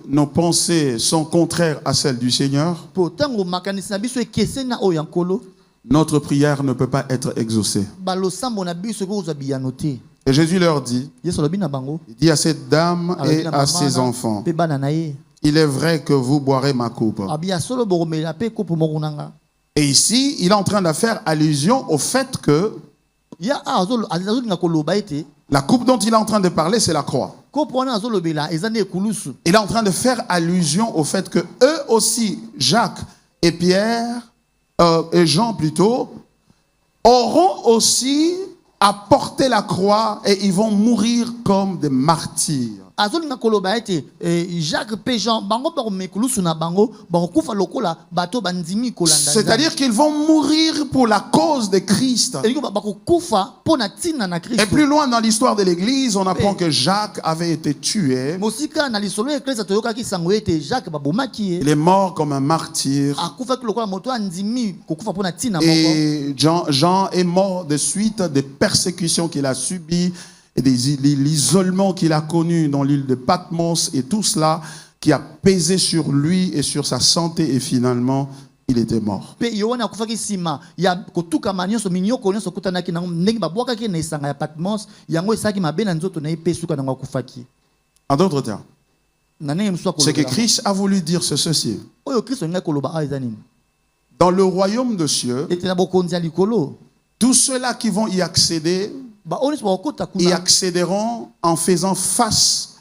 nos pensées sont contraires à celles du Seigneur, mpo ntango makanisi na biso ekeseni na oyo ya nkolo notre prière ne peut pas être exaucée. balosambo na biso ekokozwa biyano te Et Jésus leur dit, yesu alobi na bango il dit à cette dame alobi et na à mama ses na enfants, mpe bana na ye il est vrai que vous boirez ma coupe. abi ya solo bokomela mpe kopo moko na nga Et ici, il est en train de faire allusion au fait que ya azolinga koloba ete la coupe dont il est en train de parler, c'est la croix. kopo wana azolobela eza nde ekulusu Il est en train de faire allusion au fait que eux aussi, Jacques et Pierre, et Jean plutôt, auront aussi à porter la croix et ils vont mourir comme des martyrs. azolinga koloba ete Jacques mpe Jean bango bakomema ekulusu na bango bakokufa lokola bato bandimi kolanda C'est-à-dire qu'ils vont mourir pour la cause de Christ. elingi bakokufa mpo na ntina na Et kristo plus loin dans l'histoire de l'Église, on apprend que Jacques avait été tué. mosika na lisolo ya eklesa toyokaki sango ete Jacques babomaki ye Il est mort comme un martyr. akufaki lokola moto andimi kokufa mpo na ntina moko Et Jean est mort de suite des persécutions qu'il a subies et l'isolement qu'il a connu dans l'île de Patmos et tout cela qui a pesé sur lui et sur sa santé et finalement il était mort. mpe yohane akufaki nsima ya kotukama nyonso minyoko nyonso okutanaki nango ndenge babwakaki na esanga ya patmos yango esalaki mabe na nzoto na ye mpe suka nango akufaki En d'autres termes, na ndenge mosusu c'est que akoloba Christ a voulu dire ceci. oyo kristo alingai koloba awa eza nini Dans le royaume de cieux, ete na bokonzi ya likolo tous ceux-là qui vont y accéder baoyo nyonso bakokota y kuna accéderont en faisant face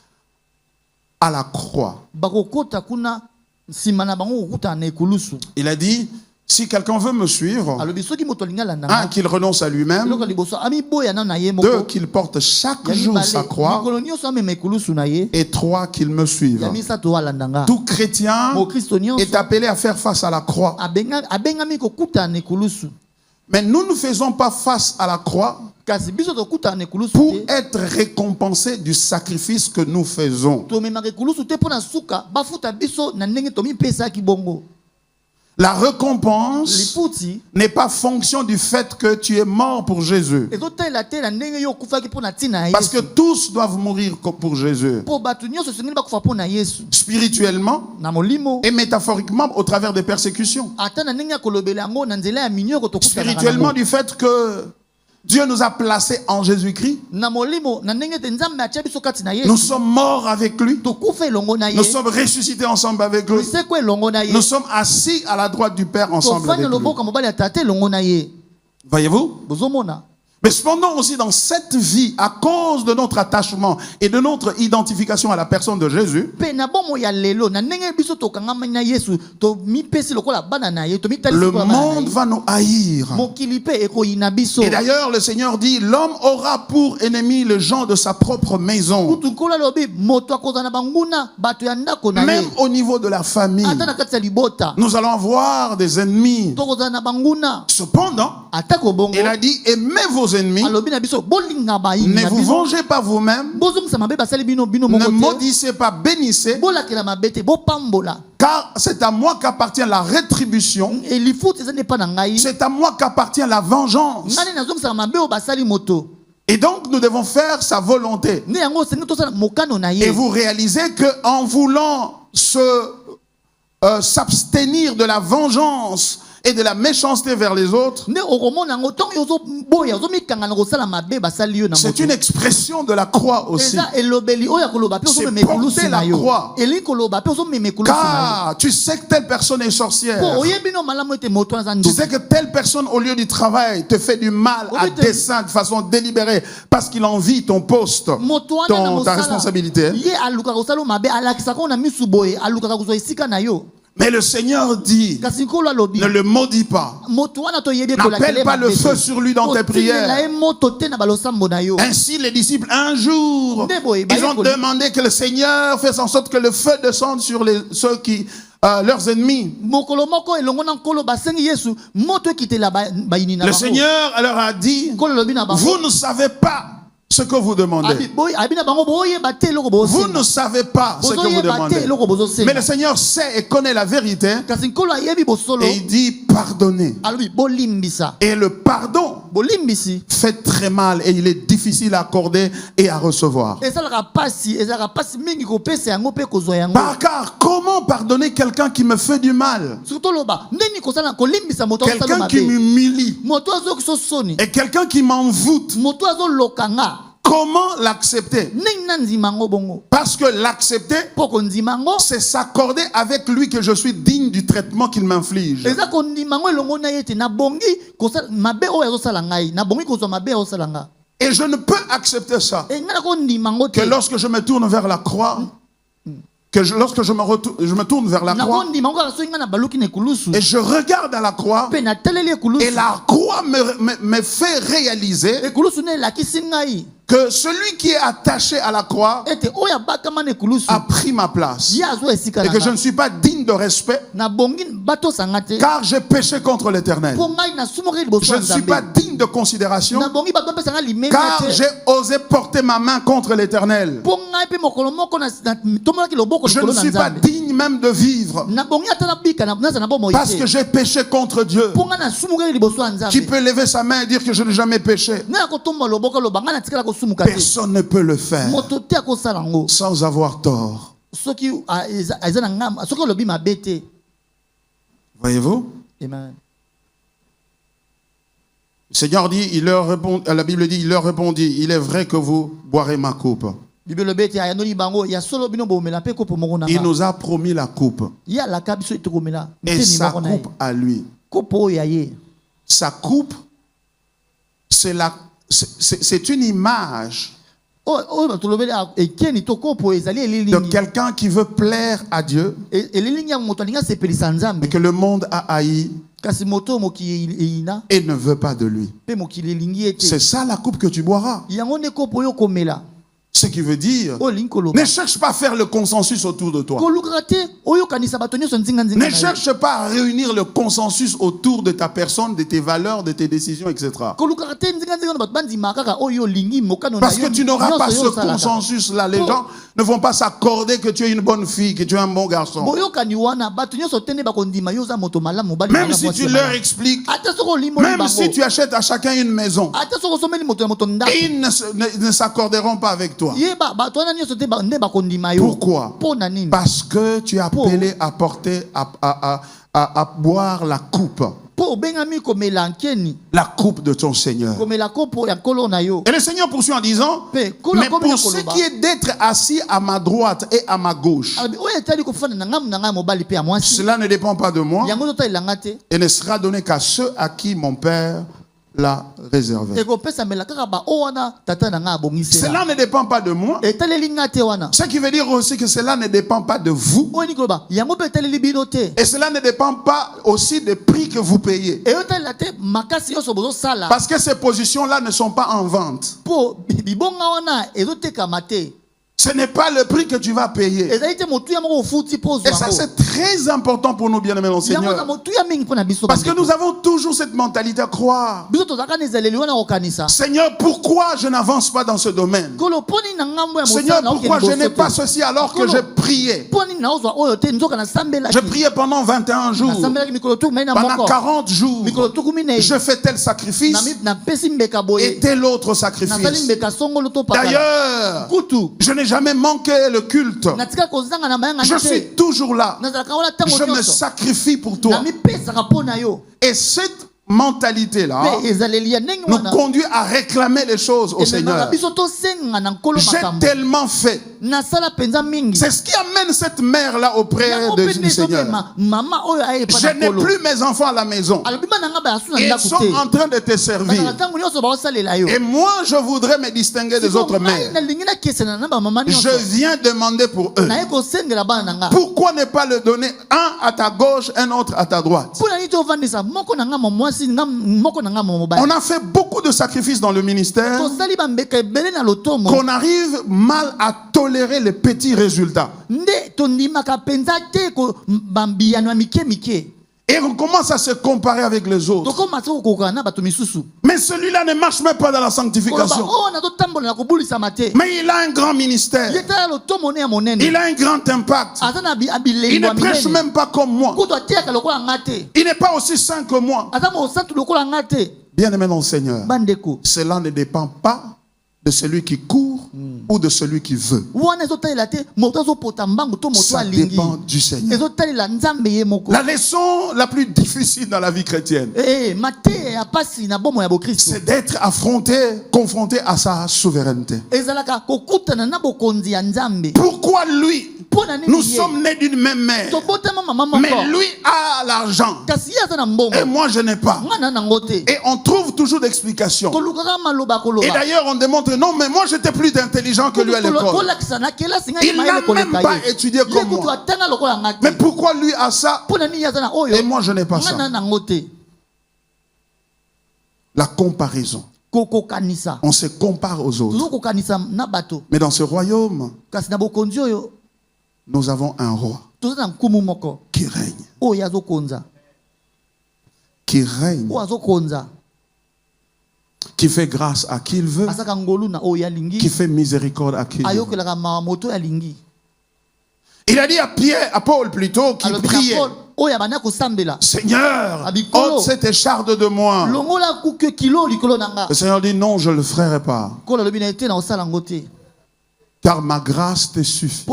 à la croix. bakokota kuna nsima na bango kokutana na ekulusu Il a dit, si quelqu'un veut me suivre, alobi soki moto alingi alanda un, nga qu'il renonce à lui-même, eloko ya liboso amiboya nano na ye deux, moko qu'il porte chaque ya jour mibale sa croix, mikolo nyonso amema ekulusu na ye et trois, qu'il me suive. ya misato alanda nga Tout chrétien mokristo nyonso est appelé à faire face à la croix. abengami kokutana na ekulusu Mais nous ne faisons pas face à la croix kasi biso tokutana na ekulusu pour te être récompensés du sacrifice que nous faisons. tomemaka ekulusu te mpo na suka bafuta biso na ndenge tomipesaki bongo La récompense liputi n'est pas fonction du fait que tu es mort pour Jésus. ezotala te na ndenge yo okufaki mpo na ntina ya Parce que Yesu tous doivent mourir pour Jésus. mpo bato nyonso esengeli bakufa mpo na Yesu Spirituellement na molimo et métaphoriquement au travers des persécutions. ata na ndenge ya kolobela yango na nzela ya minyoko tokutanaka Spirituellement nango. du fait que Dieu nous a placés en Jésus-Christ. na molimo na ndenge ete nzambe atia biso kati na Nous Yesu sommes morts avec lui. tokufa elongo na ye Nous sommes ressuscités ensemble avec lui. tosekwa elongo na ye Nous sommes assis à la droite du Père ensemble tofandi avec na lui. loboko ya mobali ya tata elongo na ye Voyez-vous? bozomona. Mais cependant aussi dans cette vie, à cause de notre attachement et de notre identification à la personne de Jésus, mpe na bomo ya lelo na ndenge biso tokangama na Yesu tomipesi lokola bana na ye tomitalisi le lokola bana na monde ye. va nous haïr. mokili mpe ekoyina biso Et d'ailleurs, le Seigneur dit, l'homme aura pour ennemi les gens de sa propre maison. kutu nkolo alobi moto akozala na banguna bato ya ndako na Même ye au niveau de la famille, ata na kati ya libota nous allons avoir des ennemis. tokozala na banguna Cependant, atako bongo il a dit, aimez vos ennemis, alobi na biso bolinga bayini ne na vous bino vengez pas vous-même, bozongisa mabe basali bino ne moko te maudissez pas, bénissez, bolakela mabe te bopambola car c'est à moi qu'appartient la rétribution, elifuti eza nde mpa na ngai c'est à moi qu'appartient la vengeance. ngai nde nazongisaka mabe oyo basali moto Et donc, nous devons faire sa volonté. nde yango osengi tosala mokano na Et ye vous réalisez qu'en voulant s'abstenir de la vengeance et de la méchanceté vers les autres, nde okomona yango ntongo ozoboya ozomikanga na kosala mabe basali yo na c'est moto une expression de la croix aussi. eza elobeli oyo ya koloba mpe C'est ozomema porter ekulusu la na yo croix. elingi koloba mpe ozomema ekulusu na Car tu sais que telle personne est yo sorcière. mpo oyebi no malamu ete moto aza Tu ndoki sais que telle personne au lieu du travail te fait du mal à Oui, dessein, de façon délibérée, parce qu'il envie ton poste, moto wana na ta mosala responsabilité. ye alukaka kosala yo mabe alakisaka yo na misu boye alukaka kozwa esika na yo Mais le Seigneur dit, kasi nkolo alobi ne le maudis pas. moto wana toyebi N'appelle pas le feu sur lui dans tes kotilela ye prières. moto te na balosambo na yo Ainsi, les disciples, un jour, Ndeboye, ils ont bayekoli. demandé que le Seigneur fasse en sorte que le feu descende sur ceux qui, leurs ennemis. mokolo moko elongo na nkolo basengi yesu moto ekitela bayini na Le bango Seigneur leur a dit, nkolo alobi na bango vous ne savez pas ce que vous demandez. abi na bango boyeba te eloko Vous bozosenga ne savez pas ce que vous bozoyeba te demandez. eloko Mais bozosenga le Seigneur sait et connaît la vérité kasi nkolo ayebi bosolo et il dit pardonnez. alobi bolimbisa Et le pardon bolimbisi fait très mal et il est difficile à accorder et à recevoir. ezalaka pasi mingi kopesa yango mpe kozwa yango Car comment pardonner quelqu'un qui me fait du mal? surtout loba ndeni kosala kolimbisa moto azosala Quelqu'un qui mabe m'humilie moto azokiso soni et quelqu'un qui m'envoûte. moto azoloka nga Comment l'accepter? ndenge na ndima yango bongo Parce que l'accepter, mpo kondima yango c'est s'accorder avec lui que je suis digne du traitement qu'il m'inflige. eza kondima yango elongo na ye ete nabongi kosala mabe oyo azosala ngai nabongi kozwa mabe oyo azosala nga Et je ne peux accepter ça e ngai nakondima yango que te lorsque je me tourne vers la croix, lorsque je me tourne vers la croix nakondima yango kaka soki ngai na baluki na ekulusu et je regarde à la croix mpe nataleli et ekulusu la croix me fait réaliser ekulusu na elakisi ngai que celui qui est attaché à la croix ete oyo abakama na ekulusu a pris ma place ye azwa esika et na que je ne nga suis pas digne de respect nabongi batosanga te car j'ai péché contre l'Éternel. mpo ngai nasumaki liboso Je ya ne suis pas nzambe digne de considération nabongi bato bapesanga limemia car te j'ai osé porter ma main contre l'Éternel. mpo ngai mpe mokolo moko tomolaki loboko Je ne likolo na suis pas nzambe digne même de vivre nabongi ata nabika naza na bomoi parce que te j'ai péché contre Dieu. mpo ngai nasumukaki liboso ya Qui nzambe peut lever sa main et dire que je n'ai jamais péché? ngai nakotomba loboko aloba ngai natikala kosumuka te Personne ne peut le faire moto te akosala yango sans avoir tort. soki eza na ngamba soki olobi mabe te Voyez-vous? Amen. Le Seigneur dit, la Bible dit, il leur répondit, il est vrai que vous boirez ma coupe. bible elobi ete ayandoli bango ya solo bino bomela mpe kopo moko na Il nga nous a promis la coupe ye alaka biso ete komela et mpeni sa moko na ye coupe à lui. kopo oyo ya ye Sa coupe, c'est une image oyo bato lobeli ekeni to kopo ezali de elilingi quelqu'un qui veut plaire à Dieu elilingi ya moto alingi asepelisa nzambe et que le monde a haï kasi moto mokili eyina et ne veut pas de lui. mpe mokili elingi ete C'est ça la coupe que tu boiras. yango nde kopo oyo komela Ce qui veut dire, oyo elingi koloba ne cherche pas à faire le consensus autour de toi. kolukaka te oyokanisa bato nyonso nzinganzinga Ne na yo cherche pas à réunir le consensus autour de ta personne, de tes valeurs, de tes décisions, etc. kolukaka te nzinganzinga na bato bandimaka kaka oyo olingi mokano na Parce que yo tu n'auras nyonso pas yo ce osalaka. consensus-là. Les gens ne vont pas s'accorder que tu es une bonne fille, que tu es un bon garçon. Même si tu leur expliques, même si tu achètes à chacun une maison, ils ne s'accorderont pas avec toi. Pourquoi? Parce que tu es appelé à porter, à boire la coupe. La coupe de ton Seigneur. Et le Seigneur poursuit en disant, mais pour ce qui est d'être assis à ma droite et à ma gauche, cela ne dépend pas de moi et ne sera donné qu'à ceux à qui mon Père l'a réservé. Cela ne dépend pas de moi. Ce qui veut dire aussi que cela ne dépend pas de vous. Et cela ne dépend pas aussi des prix que vous payez. Parce que ces positions-là ne sont pas en vente. Ce n'est pas le prix que tu vas payer. Et ça, c'est très important pour nous, bien-aimés dans le Seigneur. Parce que nous avons toujours cette mentalité à croire. Seigneur, pourquoi je n'avance pas dans ce domaine? Seigneur, pourquoi je n'ai pas ceci alors que j'ai prié? Je priais pendant 21 jours. Pendant 40 jours. Je fais tel sacrifice et tel autre sacrifice. D'ailleurs, je n'ai jamais manqué le culte. Je suis toujours là. Je me sacrifie pour toi. Et cette mentalité-là nous conduit à réclamer les choses au Seigneur. J'ai tellement fait. C'est ce qui amène cette mère-là auprès du Seigneur. Je n'ai plus mes enfants à la maison. Et ils sont en train de te servir. Et moi, je voudrais me distinguer des autres mères. Je viens demander pour eux. Pourquoi ne pas le donner un à ta gauche, un autre à ta droite? On a fait beaucoup de sacrifices dans le ministère qu'on arrive mal à tolérer les petits résultats. Et on commence à se comparer avec les autres. Mais celui-là ne marche même pas dans la sanctification. Mais il a un grand ministère. Il a un grand impact. Il ne prêche même pas comme moi. Il n'est pas aussi saint que moi. Bien-aimé dans le Seigneur, cela ne dépend pas de celui qui court ou de celui qui veut. Ça dépend du Seigneur. La leçon la plus difficile dans la vie chrétienne, c'est d'être confronté à sa souveraineté. Pourquoi lui? Nous sommes nés d'une même mère, mais lui a l'argent et moi je n'ai pas. Et on trouve toujours d'explications. Et d'ailleurs on démontre, non mais moi j'étais plus intelligent que lui à l'école. Il n'a même pas étudié comme moi. Mais pourquoi lui a ça et moi je n'ai pas ça? La comparaison. On se compare aux autres. Mais dans ce royaume, nous avons un roi qui règne. Qui règne. Qui fait grâce à qui il veut. Qui fait miséricorde à qui il veut. Il a dit à Paul plutôt, qui priait, Seigneur, ôte cette écharde de moi. Le Seigneur dit non, je ne le ferai pas. Car ma grâce te suffit.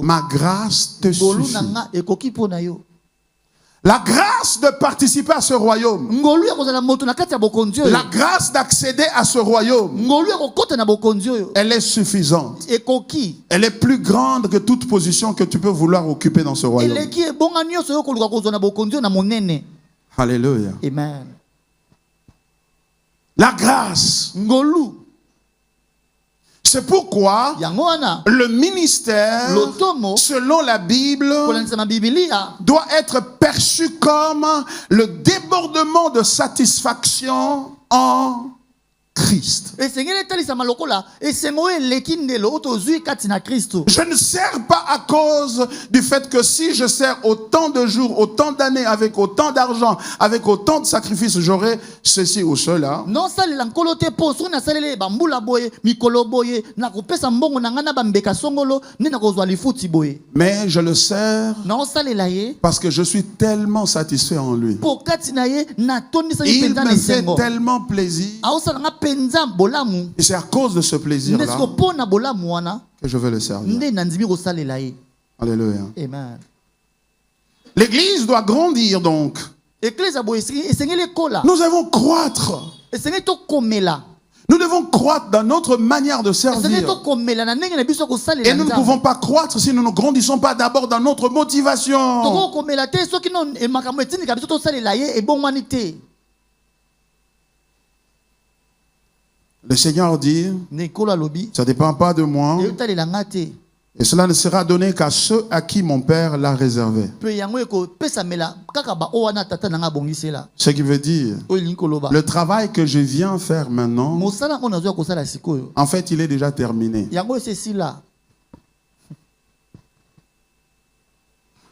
Ma grâce te suffit. La grâce de participer à ce royaume. La grâce d'accéder à ce royaume. Elle est suffisante. Elle est plus grande que toute position que tu peux vouloir occuper dans ce royaume. Alléluia. Amen. La grâce. C'est pourquoi le ministère, selon la Bible, doit être perçu comme le débordement de satisfaction en Christ. Je Je ne sers pas à cause du fait que si je sers autant de jours, autant d'années, avec autant d'argent, avec autant de sacrifices, j'aurai ceci ou cela. Non, ça la nkolo te po so na salele bambula boye mikolo boye na kopesa mbongo na ngana bambeka songolo ni na kozwa lifuti boye. Mais je le sers Non, ça la ye parce que je suis tellement satisfait en lui. po kati na ye na toni sa Il penza me na fait sengo. tellement plaisir. Ao sala nga penza bolamu. Et c'est à cause de ce plaisir-là Nesko po na bolamu wana que je veux le servir. nde na nzimi ko salela ye. Alléluia. Amen. L'Église doit grandir donc. Église boye esengeli kola. Nous devons croître. Esengeli to komela. Nous devons croître dans notre manière de Esengeli servir. to komela na ndenge na biso ko salela. Et nous ne pouvons pas croître si nous ne grandissons pas d'abord dans notre motivation. Toko komela te soki non e makambo etini ka biso to salela ye e bongwani te. Le Seigneur dit, Ne kola lobi. ça ne dépend pas de moi. E talela nga te. Et cela ne sera donné qu'à ceux à qui mon Père l'a réservé. Pe yango eko pesa mela kaka ba o wana tata na nga bongisela. Ce qui veut dire, O lingi koloba. le travail que je viens faire maintenant, Mosala on azwa ko sala sikoyo. en fait, il est déjà terminé. Yango c'est si là.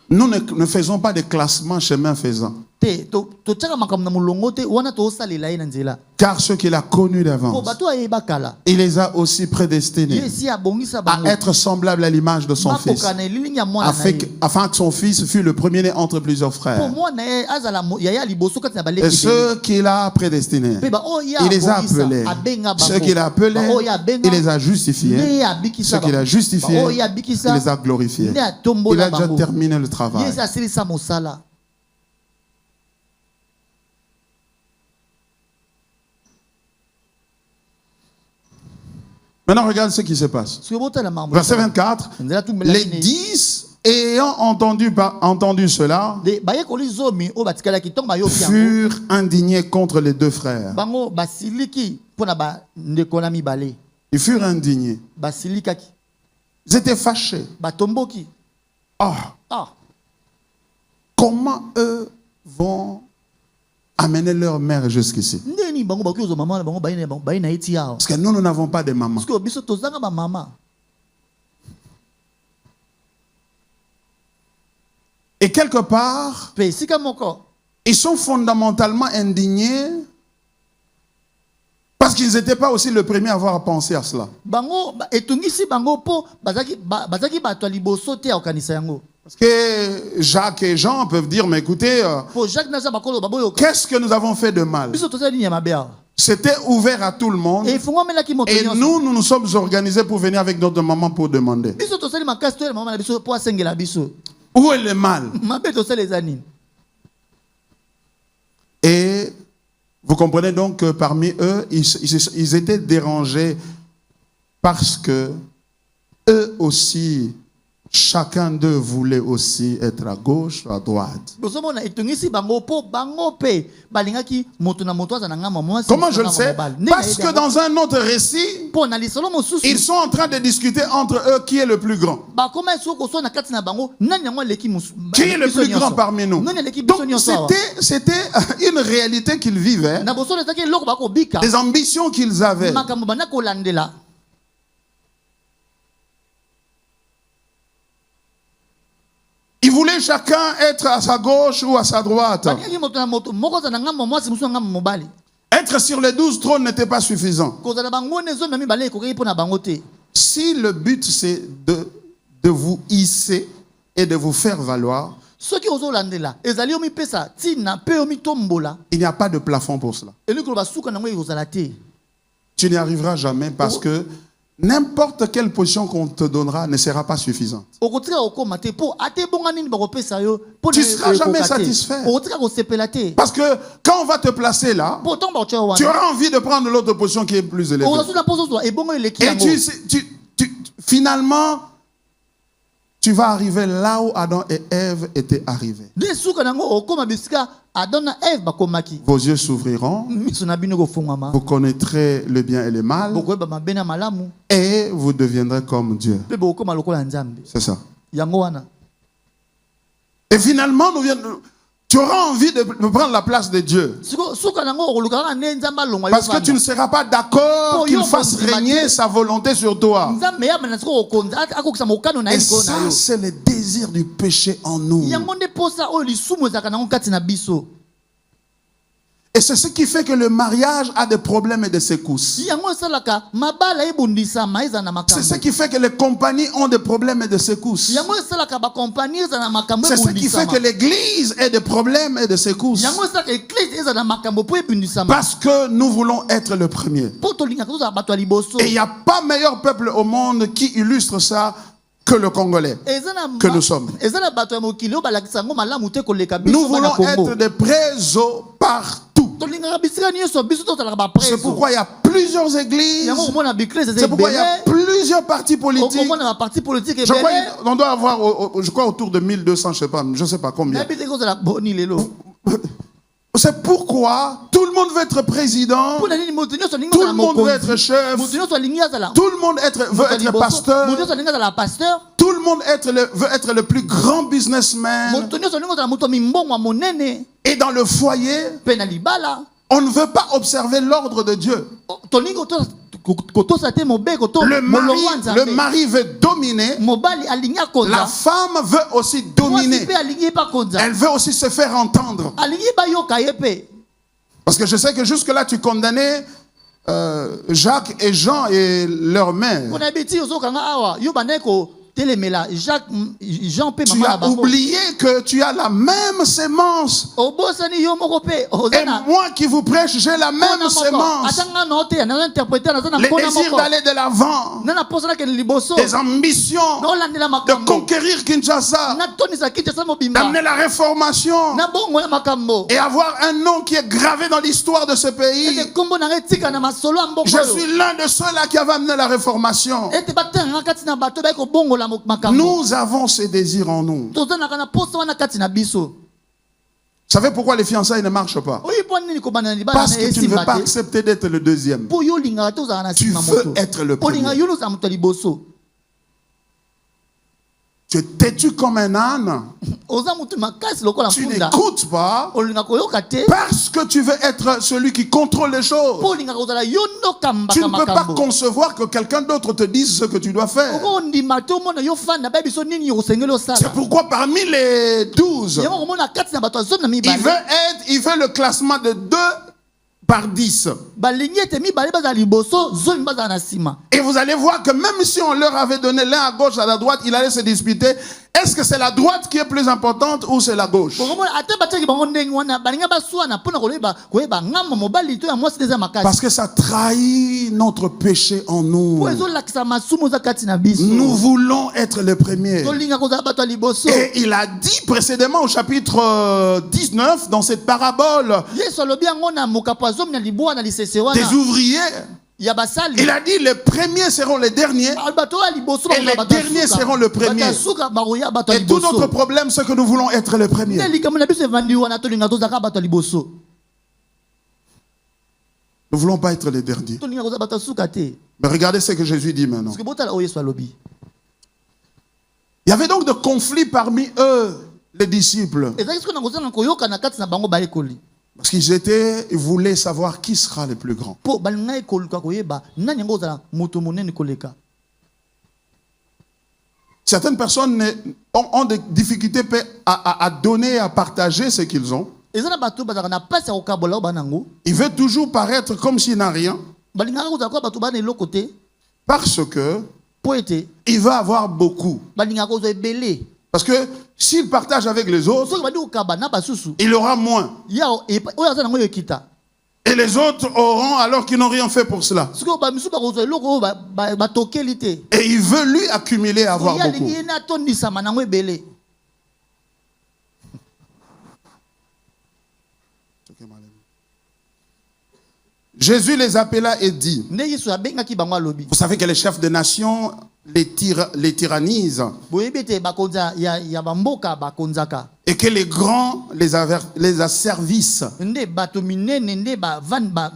Nous ne faisons pas de classement chemin faisant. Te to chaka makambo na mulongo te wana to salela ye na nzela. Car ceux qu'il a connus Ko d'avance, bato aye bakala. il les a aussi prédestinés Yesi abongisa à bango. être semblables à l'image de son fils, Makoka na lilingi ya mwana na ye. afin que son fils fût le premier-né entre plusieurs Po frères. mwana ye azala yaya liboso kati na Et baleki. ceux qu'il a prédestinés, Pe ba o ya il les a abongisa, appelés. abenga bango. Ceux qu'il a appelés, Ba o ya abenga. il les a justifiés. Ne abikisa Ceux qu'il a bango. justifiés, Ba o ya il abikisa. les a glorifiés. Ne atombola Il a déjà bango. terminé le travail. Yesi asilisa mosala. Maintenant, regarde ce qui se passe. Verset 24. Les 10 ayant entendu cela furent indignés contre les deux frères. Ils furent indignés. Ils étaient fâchés. Ah, comment eux vont amener leur mère jusqu'ici? Parce que nous n'avons pas de maman. Et quelque part, ils sont fondamentalement indignés parce qu'ils n'étaient pas aussi le premier à avoir pensé à cela. Parce que Jacques et Jean peuvent dire, mais écoutez, qu'est-ce que nous avons fait de mal? C'était ouvert à tout le monde. Et nous nous sommes organisés pour venir avec notre maman pour demander. Où est le mal? Et vous comprenez donc que parmi eux, ils étaient dérangés parce que eux aussi, chacun d'eux voulait aussi être à gauche ou à droite. Comment je le sais? Parce que dans un autre récit, ils sont en train de discuter entre eux qui est le plus grand. Qui est le plus grand parmi nous? Donc c'était une réalité qu'ils vivaient, des ambitions qu'ils avaient. Ils voulaient chacun être à sa gauche ou à sa droite. Être sur les 12 trônes n'était pas suffisant. Si le but c'est de vous hisser et de vous faire valoir, il n'y a pas de plafond pour cela. Tu n'y arriveras jamais parce que n'importe quelle position qu'on te donnera ne sera pas suffisante. Tu ne seras jamais satisfait. Parce que quand on va te placer là, tu auras envie de prendre l'autre position qui est plus élevée. Et finalement, tu vas arriver là où Adam et Ève étaient arrivés. Vos yeux s'ouvriront, vous connaîtrez le bien et le mal, et vous deviendrez comme Dieu. C'est ça. Et finalement, tu auras envie de prendre la place de Dieu. Parce que tu ne seras pas d'accord qu'il fasse régner sa volonté sur toi. Et ça, c'est le désir du péché en nous. Et c'est ce qui fait que le mariage a des problèmes et des secousses. C'est ce qui fait que les compagnies ont des problèmes et des secousses. C'est ce qui fait que l'église ait des problèmes et des secousses. Parce que nous voulons être le premier. Et il n'y a pas meilleur peuple au monde qui illustre ça que le Congolais, que nous sommes. Nous voulons être des présents partout. C'est pourquoi il y a plusieurs églises. C'est pourquoi il y a plusieurs partis politiques. Je crois qu'on doit avoir, je crois, autour de 1200, je ne sais pas combien. C'est pourquoi tout le monde veut être président, tout le monde veut être chef, tout le monde veut être pasteur, tout le monde veut être le plus grand businessman. Et dans le foyer, on ne veut pas observer l'ordre de Dieu. Le mari veut dominer, la femme veut aussi dominer. Elle veut aussi se faire entendre. Parce que je sais que jusque-là, tu condamnais Jacques et Jean et leur mère. Tu as oublié que tu as la même sémence. Et moi qui vous prêche, j'ai la même sémence. Les désirs d'aller de l'avant, des ambitions de conquérir Kinshasa, d'amener la réformation et avoir un nom qui est gravé dans l'histoire de ce pays. Je suis l'un de ceux-là qui avait amené la réformation. Nous avons ces désirs en nous. Vous savez pourquoi les fiançailles ne marchent pas? Parce que tu ne veux pas accepter d'être le deuxième. Tu veux être le premier. Tu es têtu comme un âne. Tu n'écoutes pas parce que tu veux être celui qui contrôle les choses. Tu ne peux pas concevoir que quelqu'un d'autre te dise ce que tu dois faire. C'est pourquoi parmi les 12, il veut le classement de 2 par 10. Et vous allez voir que même si on leur avait donné l'un à gauche, à la droite, il allait se disputer. Est-ce que c'est la droite qui est plus importante ou c'est la gauche? Parce que ça trahit notre péché en nous. Nous voulons être les premiers. Et il a dit précédemment au chapitre 19, dans cette parabole des ouvriers, il a dit les premiers seront les derniers et les derniers seront les premiers. Et tout notre problème, c'est que nous voulons être les premiers. Nous ne voulons pas être les derniers. Mais regardez ce que Jésus dit maintenant. Il y avait donc des conflits parmi eux, les disciples. Parce qu'ils voulaient savoir qui sera le plus grand. Certaines personnes ont des difficultés à donner, à partager ce qu'ils ont. Ils veulent toujours paraître comme s'il n'a rien. Parce que il veut avoir beaucoup. Parce que s'il partage avec les autres, il aura moins. Et les autres auront alors qu'ils n'ont rien fait pour cela. Et il veut lui accumuler et avoir beaucoup. Jésus les appela et dit, vous savez que les chefs de nation les tyrannisent. et que les grands les asservissent. nde bato minene nde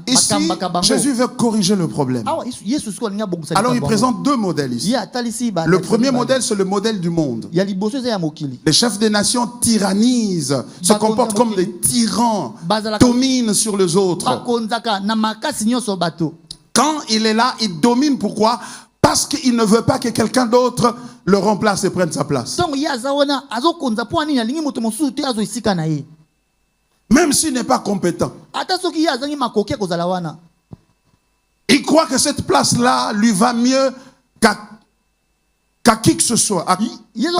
Ici, bakambaka bango. Jésus veut corriger le problème. Awa Yesu siko alingi abongisa Alors il likambo yango. présente deux modèles ici. Ye atalisi ba- Le premier modèle, c'est le modèle du monde. ya liboso eza ya mokili. Les chefs des nations tyrannisent, se comportent comme des tyrans, dominent sur les autres. Bakonzaka na makasi nyonso bato. Quand il est là, il domine. Pourquoi? Parce qu'il ne veut pas que quelqu'un d'autre le remplace et prenne sa place. Ntango ye aza wana azokonza mpo anini alingi moto mosusu te azo esika na ye. Même s'il n'est pas compétent. Ata soki ye azangi makoki ya kozala wana. Il croit que cette place-là lui va mieux qu'à qui que ce soit, à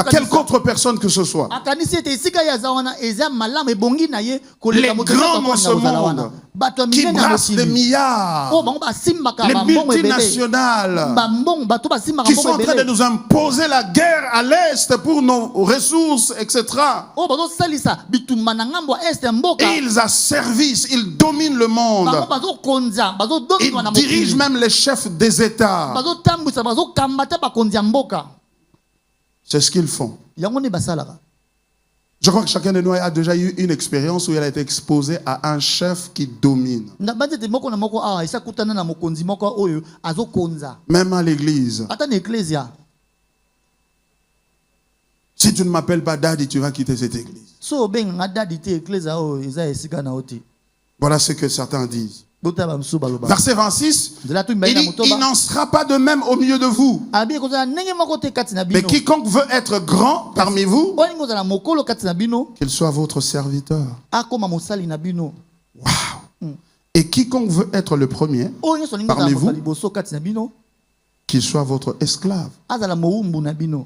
quelque autre personne que ce soit. Akanisi ete esika ye aza wana eza malamu ebongi na ye koleka Les moto grands nyonso dans ce kozala monde wana. Bato ya qui minene ya brassent des mokili. milliards, Oh, bango basimbaka les bambongo ebele. multinationales, Bambongo bato basimbaka qui sont mbongo en train de ebele. nous imposer la guerre à l'Est pour nos ressources, etc. Oh, bazosalisa bitumba na ngambo ya este ya mboka. Et ils asservissent, ils dominent le monde. Bango bazokonza, Ils bazodominwa na dirigent mokili. même les chefs des États. Bazotambwisa, bazokambata bakonzi ya mboka. C'est ce qu'ils font. Yango nde basalaka. Je crois que chacun de nous a déjà eu une expérience où il a été exposé à un chef qui domine. Na banzete moko na moko awa esakutana na mokonzi moko oyo azokonza. Même à l'église. Ata na ecclesia. Si tu ne m'appelles pas daddy, tu vas quitter cette église. So benga nga dadi te ecclesia oyo eza esika na oti. Voilà ce que certains disent. Bota ba msu baloba. Verset 26, Nzela tu il mbaina dit, motoba. il n'en sera pas de même au milieu de vous. Abi kozala ndenge moko te kati na Mais bino. quiconque veut être grand parmi vous, Olingi kozala mokolo kati na bino. qu'il soit votre serviteur. Akoma mosali na bino. Waouh! Et quiconque veut être le premier, Oyo nyonso olingi Parmi kozala vous. mosali boso kati na bino. qu'il soit votre esclave. Azala mowumbu na bino.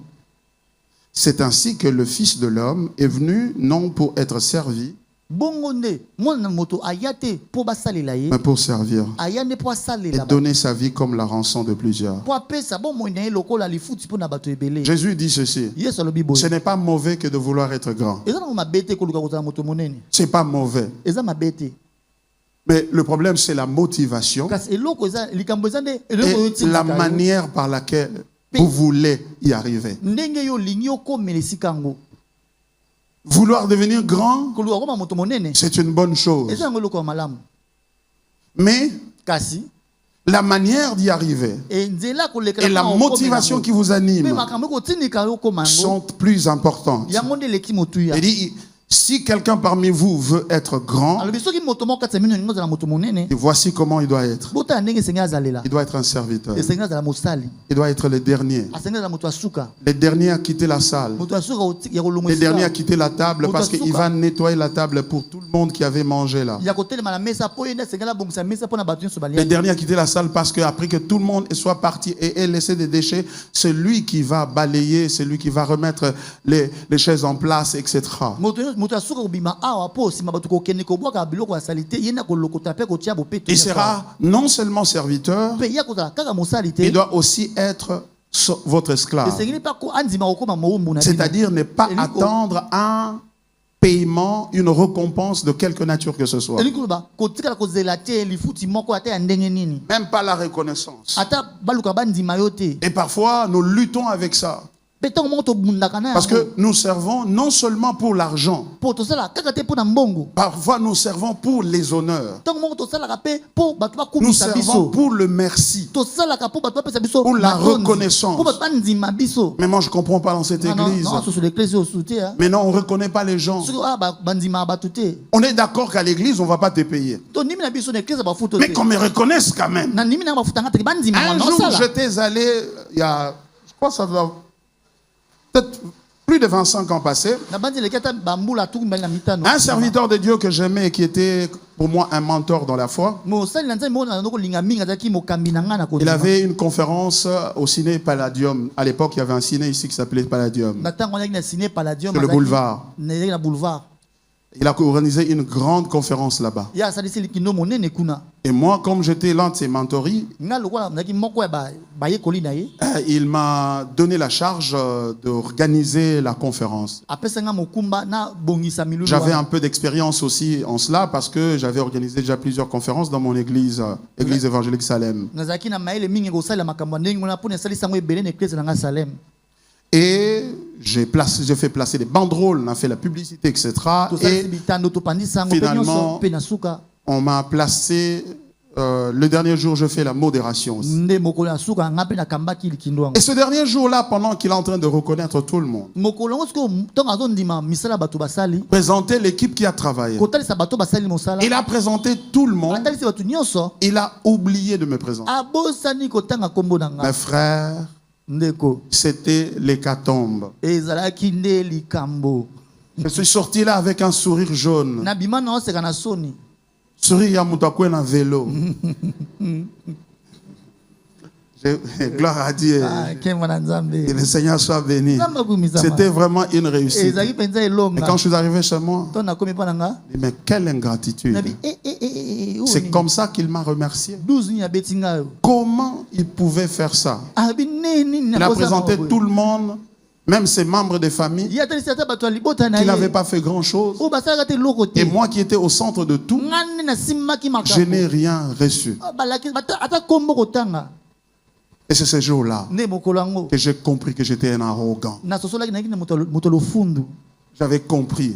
C'est ainsi que le Fils de l'homme est venu non pour être servi, Bongo nde mwana moto ayate po basalela ye. mais pour servir Ayane po et asalela ba. donner sa vie comme la rançon de plusieurs. Po apesa bon mo na ye lokola lifuti po na bato ebele. Jésus dit ceci, Yesu alobi boye. ce n'est pas mauvais que de vouloir être grand. Eza na mabete koluka kozala moto monene. C'est pas mauvais. Eza mabete. Mais le problème, c'est la motivation Kasi eloko eza likambo eza nde et eloko yo la tika. manière par laquelle vous voulez y arriver. Ndenge yo lingi yo komela esika ngo. Vouloir devenir grand, Koluka koma moto monene. c'est une bonne chose. Eza ngo eloko ya malamu. Mais Kasi la manière d'y arriver nzela koleka et la motivation qui vous pe anime makambo kotinika yo koma ngo. sont plus importantes. Yango nde leki motuya. Il dit, si quelqu'un parmi vous veut être grand, Alobi soki moto moko kati ya mino ningo zala moto monene. et voici comment il doit être. Bota ndenge sengi azalela. Il doit être un serviteur. Esengi azala mosali. Il doit être le dernier. Asengi azala moto asuka. Le dernier à quitter la salle. Moto asuka ya kolongo Le dernier à esika. quitter la table parce qu'il va nettoyer la table pour tout le monde qui avait mangé là. Ya kotelema na mesa po yenda sengi la bongisa mesa po na bato nyonso Le balia. dernier à quitter la salle parce qu'après que tout le monde soit parti et ait laissé des déchets, c'est lui qui va balayer, c'est lui qui va remettre les chaises en place, etc. Moto asuka kobima awa po sima bato kokende kobwaka biloko ya salite yenda kolokota pe kotia bopeto. Il sera non seulement serviteur, pe ya kozala kaka mosali te. il doit aussi être votre esclave. Esengi pa ko andima kokoma mowumbu na bino. C'est-à-dire ne pas attendre un paiement, une récompense de quelque nature que ce soit. Elingi koloba kotikala kozela te lifuti moko ata ya ndenge nini. Même pas la reconnaissance. Ata baluka bandima yo te. Et parfois, nous luttons avec ça. Pe tango moko tobundaka na Parce yango. que nous servons non seulement pour l'argent, Po tosala kaka te po na mbongo. parfois nous servons pour les honneurs. Tango moko tosalaka pe po bato Nous bakumisa servons biso. pour le merci. Tosalaka po bato bapesa biso. Pour la makonzi. reconnaissance. Po bato bandima biso. Mais moi, je ne comprends pas dans cette église. Non, sur l'église au soutien. Mais non, on ne reconnaît pas les gens. Bandima batute. On est d'accord qu'à l'église, on ne va pas te payer. To nimi na biso na église ba futo. Mais qu'on me reconnaisse quand même. Na nimi na ba futanga te bandima Un na jour, sala. j'étais allé, il y a, je crois que ça doit peut-être plus de 25 ans passés. Na bandi le kata bambula tu mbali na mitano. Un serviteur de Dieu que j'aimais et qui était pour moi un mentor dans la foi. Mo sali na nzambe mona noko linga minga zaki mo kambina nga na ko. Il avait une conférence au Ciné Palladium. À l'époque, il y avait un ciné ici qui s'appelait Palladium. Na tango na ciné Palladium. Sur le boulevard. Na boulevard. Il a organisé une grande conférence là-bas. Ya salisi likino monene kuna. Et moi, comme j'étais l'un de ses mentoris, Nga lokwa na ki moko ya ba ye kolina ye. il m'a donné la charge d'organiser la conférence. Apesa nga mokumba na bongisa milulu. J'avais un peu d'expérience aussi en cela parce que j'avais organisé déjà plusieurs conférences dans mon église, église évangélique Salem. Nazaki na maele mingi ko sala makambo ndenge na pona salisa ngo ebele na église na nga Salem. Et j'ai fait placer des banderoles, on a fait la publicité, etc. Et finalement, on m'a placé, le dernier jour, je fais la modération aussi. Et ce dernier jour-là, pendant qu'il est en train de reconnaître tout le monde, présenter l'équipe qui a travaillé, il a présenté tout le monde, il a oublié de me présenter. Mes frères, c'était l'hécatombe. Je suis sorti là avec un sourire jaune. Sourire ya mutakwe na vélo. Gloire à Dieu. Que le Seigneur soit béni. C'était vraiment une réussite. Et quand je suis arrivé chez moi, je me dis, mais quelle ingratitude. C'est comme ça qu'il m'a remercié. Comment il pouvait faire ça? Il a présenté tout le monde, même ses membres de famille, qui n'avaient pas fait grand-chose. Et moi qui étais au centre de tout, je n'ai rien reçu. Et c'est ce jour-là que j'ai compris que j'étais un arrogant. J'avais compris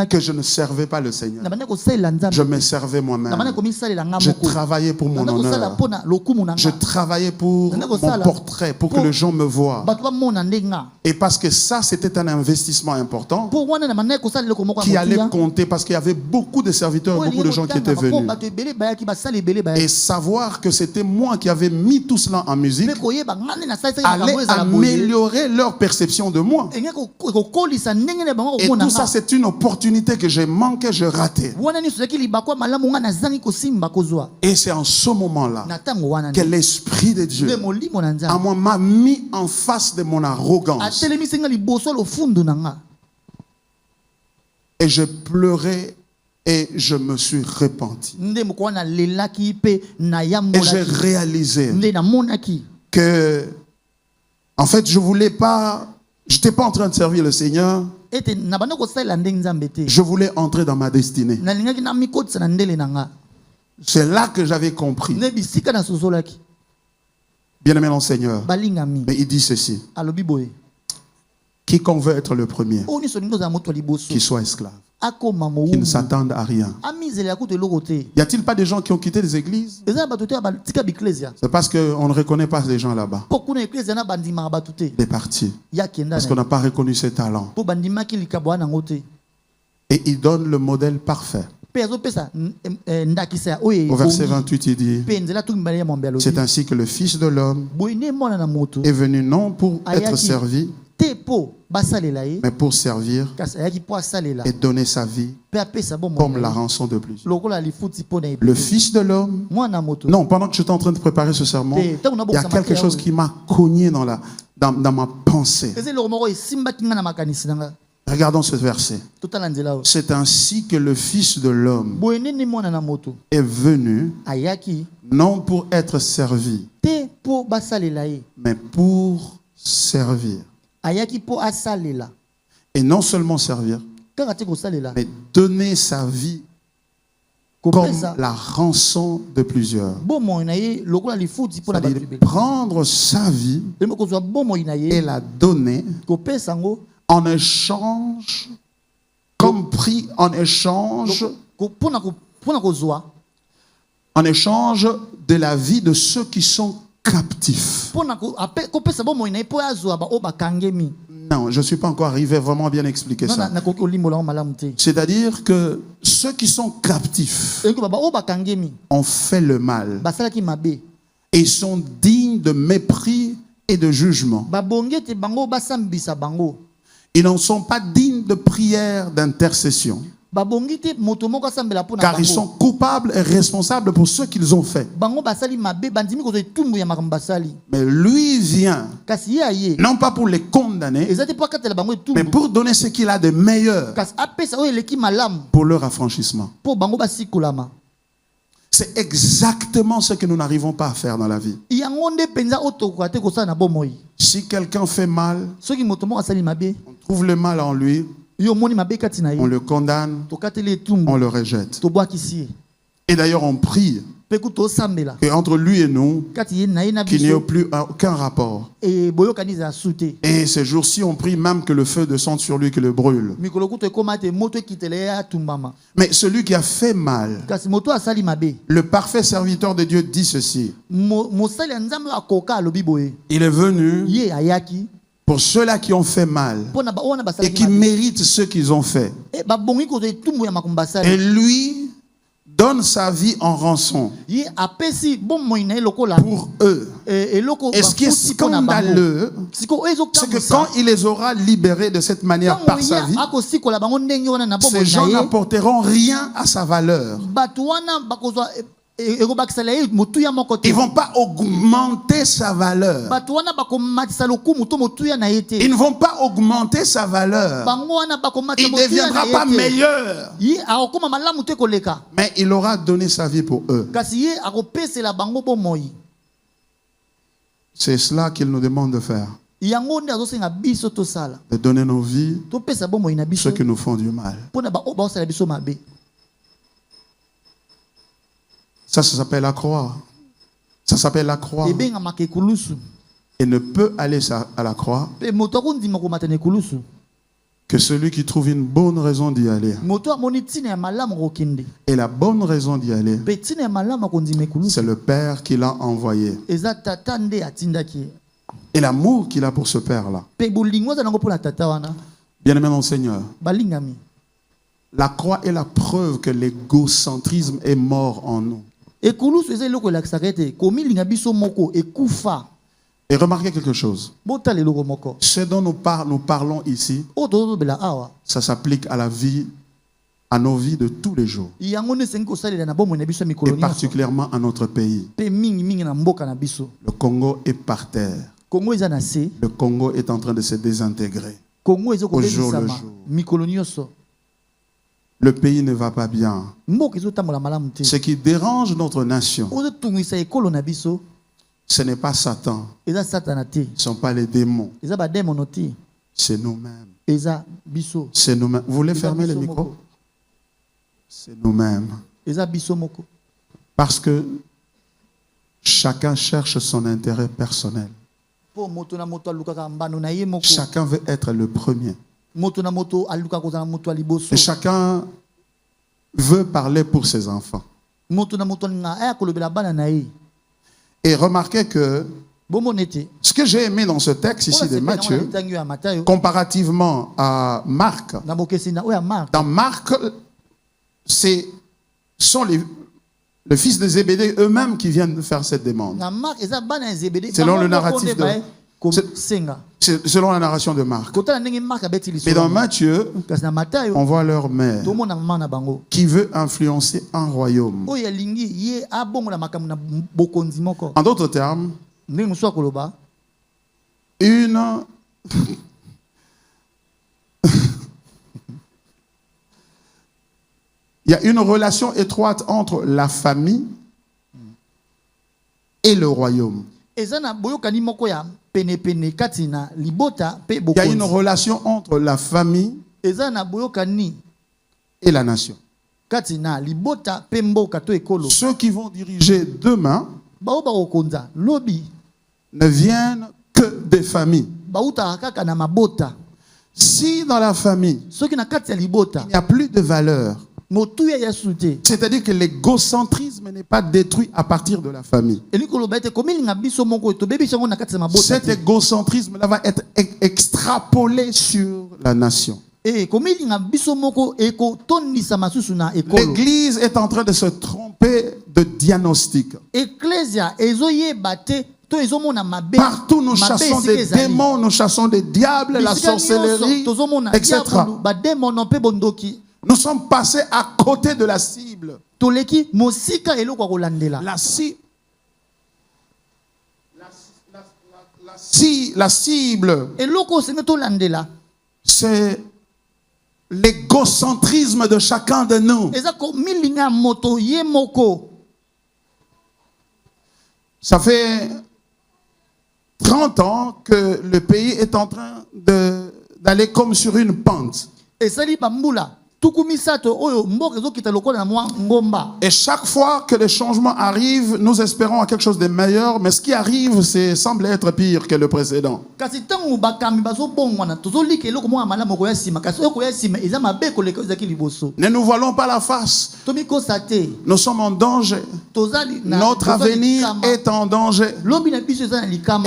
que je ne servais pas le Seigneur. Je me servais moi-même. Je travaillais pour mon honneur. Je travaillais pour mon portrait, pour que les gens me voient. Et parce que ça, c'était un investissement important qui allait compter, parce qu'il y avait beaucoup de serviteurs, beaucoup de gens qui étaient venus. Et savoir que c'était moi qui avais mis tout cela en musique allait améliorer leur perception de moi. Et tout ça, c'est une opportunité que j'ai manqué, j'ai raté. Et c'est en ce moment-là que l'Esprit de Dieu à moi m'a mis en face de mon arrogance. Et je pleurais et je me suis repenti. Et j'ai réalisé que, en fait, je n'étais pas en train de servir le Seigneur. Je voulais entrer dans ma destinée. C'est là que j'avais compris. Bien-aimé dans le Seigneur. Mais il dit ceci: quiconque veut être le premier, qu'il soit esclave, qui ne s'attendent à rien. Y a-t-il pas des gens qui ont quitté les églises? C'est parce qu'on ne reconnaît pas les gens là-bas. Des partis. Parce qu'on n'a pas reconnu ses talents. Et il donne le modèle parfait. Au verset 28, il dit: c'est ainsi que le Fils de l'homme est venu non pour être servi, mais pour servir et donner sa vie comme la rançon de plusieurs. Le Fils de l'homme. Non, pendant que j'étais en train de préparer ce sermon, il y a quelque chose qui m'a cogné dans ma pensée. Regardons ce verset. C'est ainsi que le Fils de l'homme est venu non pour être servi, mais pour servir. Et non seulement servir, mais donner sa vie comme la rançon de plusieurs. C'est-à-dire prendre sa vie et la donner en échange, comme prix en échange de la vie de ceux qui sont captifs. Non, je ne suis pas encore arrivé vraiment à bien expliquer ça. C'est-à-dire que ceux qui sont captifs ont fait le mal et sont dignes de mépris et de jugement. Ils n'en sont pas dignes de prière, d'intercession, car ils sont coupables et responsables pour ce qu'ils ont fait. Mais lui vient, non pas pour les condamner, mais pour donner ce qu'il a de meilleur pour leur affranchissement. C'est exactement ce que nous n'arrivons pas à faire dans la vie. Si quelqu'un fait mal, on trouve le mal en lui, on le condamne, on le rejette. Et d'ailleurs on prie Pe kuto sambela. Et entre lui et nous, Kati ye na ye na qu'il n'y ait biso. plus aucun rapport. Et boyokani za sute. Et ces jours-ci, on prie même que le feu descende sur lui, que le brûle. Mikolo kuto ekomate moto ekitele ya tumbama. Mais celui qui a fait mal, Kasi moto asali mabe. le parfait serviteur de Dieu dit ceci. Mosali nzambe akoka alobi boye. Il est venu Ye ayaki. pour ceux-là qui ont fait mal Pona ba ona et basali qui méritent ce qu'ils ont fait. E ba bongi ko tumbu ya makumbasali. Et lui donne sa vie en rançon Ye apesi bon moina lokola. pour eux. Et ce qui est scandaleux, c'est que quand il les aura libérés de cette manière par sa vie, ces gens n'apporteront rien à sa valeur. Ils ne vont pas augmenter sa valeur. Ils ne vont pas augmenter sa valeur. Il ne deviendra pas meilleur. Mais il aura donné sa vie pour eux. C'est cela qu'il nous demande de faire. De donner nos vies à ceux qui nous font du mal. Ça s'appelle la croix. Ça s'appelle la croix. Et ne peut aller à la croix que celui qui trouve une bonne raison d'y aller. Et la bonne raison d'y aller, c'est le Père qui l'a envoyé. Et l'amour qu'il a pour ce Père-là. Bien-aimé mon Seigneur, la croix est la preuve que l'égocentrisme est mort en nous. Et remarquez quelque chose. Ce dont nous parlons ici, ça s'applique à la vie, à nos vies de tous les jours. Et particulièrement à notre pays. Le Congo est par terre. Le Congo est en train de se désintégrer. Au jour le jour. Le pays ne va pas bien. Ce qui dérange notre nation, ce n'est pas Satan. Ce ne sont pas les démons. C'est nous-mêmes. C'est nous-mêmes. Vous voulez fermer le micro? C'est nous-mêmes. Parce que chacun cherche son intérêt personnel. Chacun veut être le premier. Et chacun veut parler pour ses enfants. Et remarquez que ce que j'ai aimé dans ce texte ici de Matthieu, comparativement à Marc, dans Marc, ce sont les fils de Zébédée eux-mêmes qui viennent de faire cette demande. Selon le narratif selon la narration de Marc. Mais dans Matthieu, on voit leur mère qui veut influencer un royaume. En d'autres termes, il y a une relation étroite entre la famille et le royaume. Il y a une relation entre la famille et la nation. Ceux qui vont diriger demain ne viennent que des familles. Si dans la famille, il n'y a plus de valeur, c'est-à-dire que l'égocentrisme n'est pas détruit à partir de la famille. Cet égocentrisme-là va être extrapolé sur la nation. L'Église est en train de se tromper de diagnostic. Partout nous chassons des démons, nous chassons des diables, la sorcellerie, etc. Nous sommes passés à côté de la cible. La cible, c'est l'égocentrisme de chacun de nous. Ça fait 30 ans que le pays est en train d'aller comme sur une pente. tuku misato oyo mboka ezokita lokola na mwa ngomba. Et chaque fois que les changements arrivent, nous espérons à quelque chose de meilleur, mais ce qui arrive, semble être pire que le précédent. Kasi tangu bakambi bazobongwana tozolika eloko mwa malamu koya sima kasi oyo koya sima eza mabe koleka ezaki liboso. Ne nous voilons pas la face. Tomikosa te. Nous sommes en danger. Notre avenir est en danger.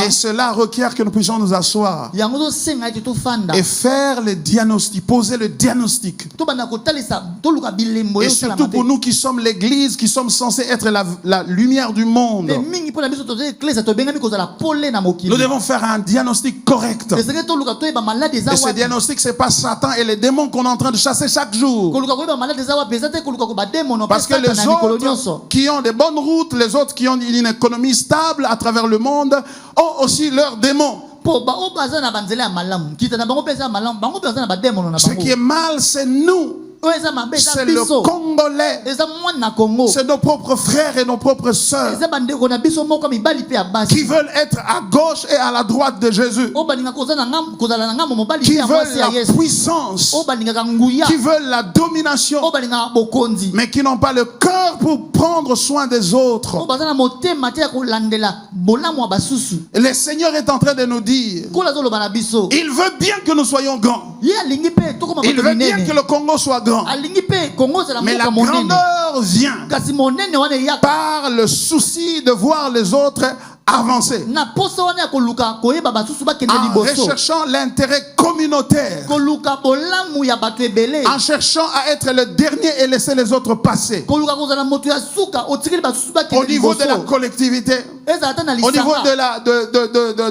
Et cela requiert que nous puissions nous asseoir et faire le diagnostic, poser le diagnostic. Et surtout pour nous qui sommes l'église, qui sommes censés être la lumière du monde. Nous devons faire un diagnostic correct. Et ce diagnostic, ce n'est pas Satan et les démons qu'on est en train de chasser chaque jour. Parce que les autres qui ont des bonnes routes, les autres qui ont une économie stable à travers le monde, ont aussi leurs démons. Ce qui est mal, c'est nous. C'est le Congolais. C'est nos propres frères et nos propres sœurs qui veulent être à gauche et à la droite de Jésus, qui veulent la puissance, qui veulent la domination, mais qui n'ont pas le cœur pour prendre soin des autres. Le Seigneur est en train de nous dire, il veut bien que nous soyons grands, il veut bien que le Congo soit grand. Mais la grandeur vient par le souci de voir les autres avancer, en recherchant l'intérêt communautaire, en cherchant à être le dernier et laisser les autres passer. Au niveau de la collectivité, au niveau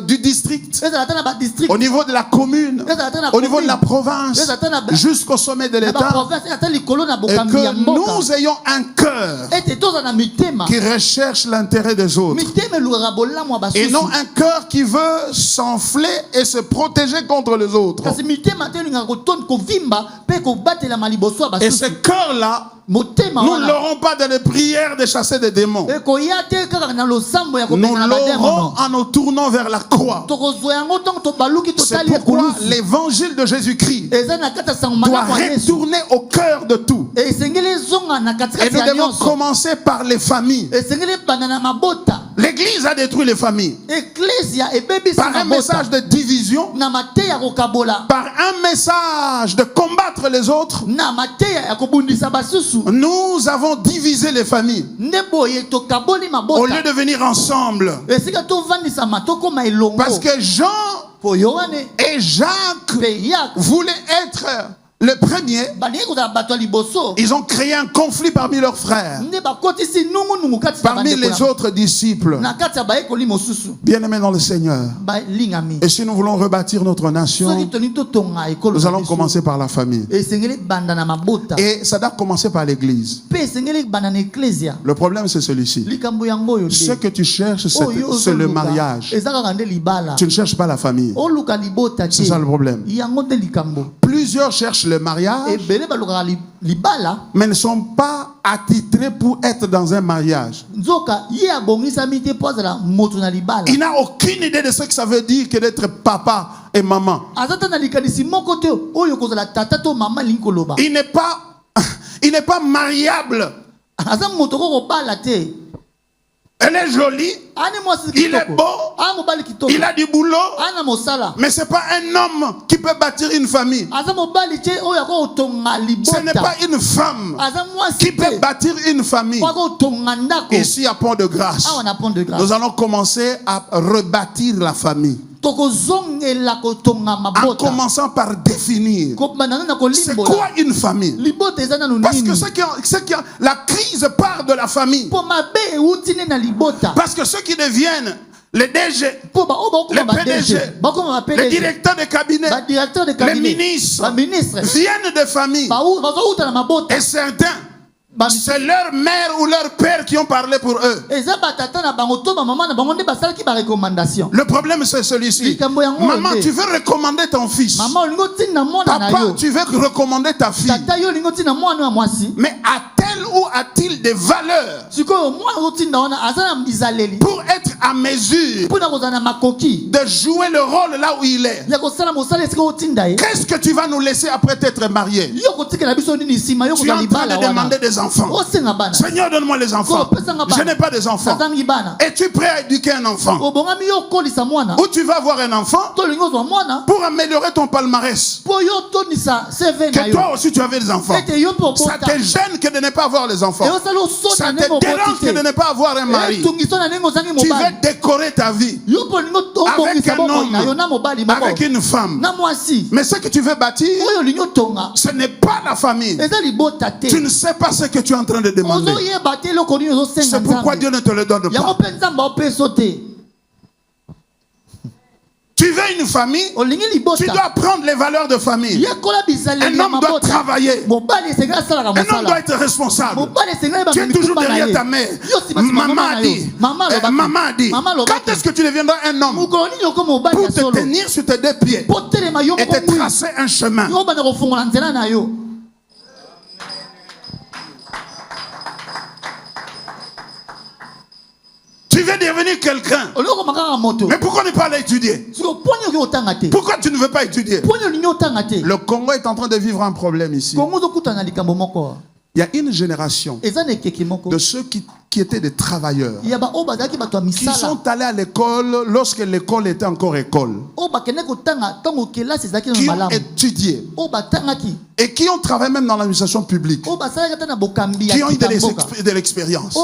du district, au niveau de la commune, au niveau de la province, jusqu'au sommet de l'État, et que nous ayons un cœur qui recherche l'intérêt des autres. Et non un cœur qui veut s'enfler et se protéger contre les autres. Et ce cœur-là, nous ne l'aurons pas dans les prières de chasser des démons. Nous l'aurons en nous tournant vers la croix. C'est pourquoi l'évangile de Jésus-Christ doit retourner au cœur de tout. Et nous devons commencer par les familles. L'Église a détruit les familles par un message de division, par un message de combattre les autres. Nous avons divisé les familles au lieu de venir ensemble. Parce que Jean et Jacques voulaient être le premier. Ils ont créé un conflit parmi leurs frères, parmi les autres disciples. Bien-aimés dans le Seigneur, et si nous voulons rebâtir notre nation, nous allons commencer par la famille. Et ça doit commencer par l'église. Le problème, c'est celui-ci. Ce que tu cherches, c'est le mariage. Tu ne cherches pas la famille. C'est ça le problème. Plusieurs cherchent le mariage, mais ne sont pas attitrés pour être dans un mariage. Il n'a aucune idée de ce que ça veut dire que d'être papa et maman. Il n'est pas mariable. Elle est jolie, il est beau, il a du boulot, mais ce n'est pas un homme qui peut bâtir une famille. Ce n'est pas une femme qui peut bâtir une famille. Ici à Pont de Grâce, nous allons commencer à rebâtir la famille. En commençant par définir c'est quoi une famille. Parce que la crise part de la famille. Parce que ceux qui deviennent les DG, les PDG, les directeurs de cabinet, les ministres viennent de familles. Et certains, c'est leur mère ou leur père qui ont parlé pour eux. Le problème, c'est celui-ci. Maman, tu veux recommander ton fils. Papa, tu veux recommander ta fille. Mais à tel ou a-t-il des valeurs pour être à mesure de jouer le rôle là où il est? Qu'est-ce que tu vas nous laisser après t'être marié? Tu es en train de demander des enfants. Seigneur, donne-moi les enfants. Je n'ai pas des enfants. Es-tu prêt à éduquer un enfant? Ou tu vas avoir un enfant pour améliorer ton palmarès? Que toi aussi tu avais des enfants. Ça te gêne que de ne pas avoir les enfants. Ça te dérange que de ne pas avoir un mari. Tu veux décorer ta vie avec un homme, avec une femme. Mais ce que tu veux bâtir, ce n'est pas la famille. Tu ne sais pas ce que tu es en train de demander. C'est pourquoi Dieu ne te le donne pas. Tu veux une famille, tu dois prendre les valeurs de famille. Un homme doit travailler. Un homme doit être responsable. Tu es toujours derrière ta mère. Maman a dit. Quand est-ce que tu deviendras un homme pour te tenir sur tes deux pieds et te tracer un chemin? Tu veux devenir quelqu'un. Mais pourquoi ne pas aller étudier? Pourquoi tu ne veux pas étudier? Le Congo est en train de vivre un problème ici. Il y a une génération de ceux qui étaient des travailleurs, qui sont allés à l'école lorsque l'école était encore école, qui ont étudié et qui ont travaillé même dans l'administration publique, qui ont eu de l'expérience.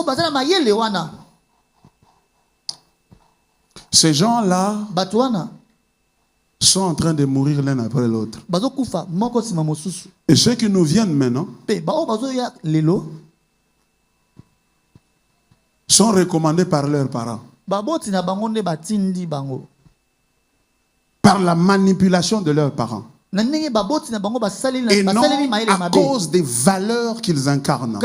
Ces gens-là sont en train de mourir l'un après l'autre. Et ceux qui nous viennent maintenant sont recommandés par leurs parents. Par la manipulation de leurs parents. Et non à cause des valeurs qu'ils incarnent.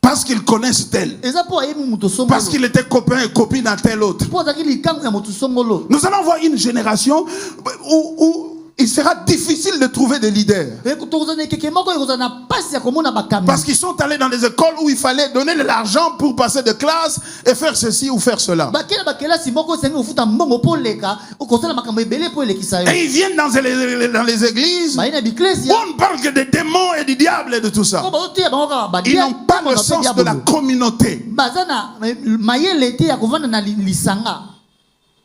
Parce qu'ils connaissent tel. Parce qu'il était copain et copine à tel autre. Nous allons voir une génération où il sera difficile de trouver des leaders. Parce qu'ils sont allés dans des écoles où il fallait donner de l'argent pour passer de classe et faire ceci ou faire cela. Et ils viennent dans les églises où on parle que des démons et du diable et de tout ça. Ils n'ont pas le sens de la communauté.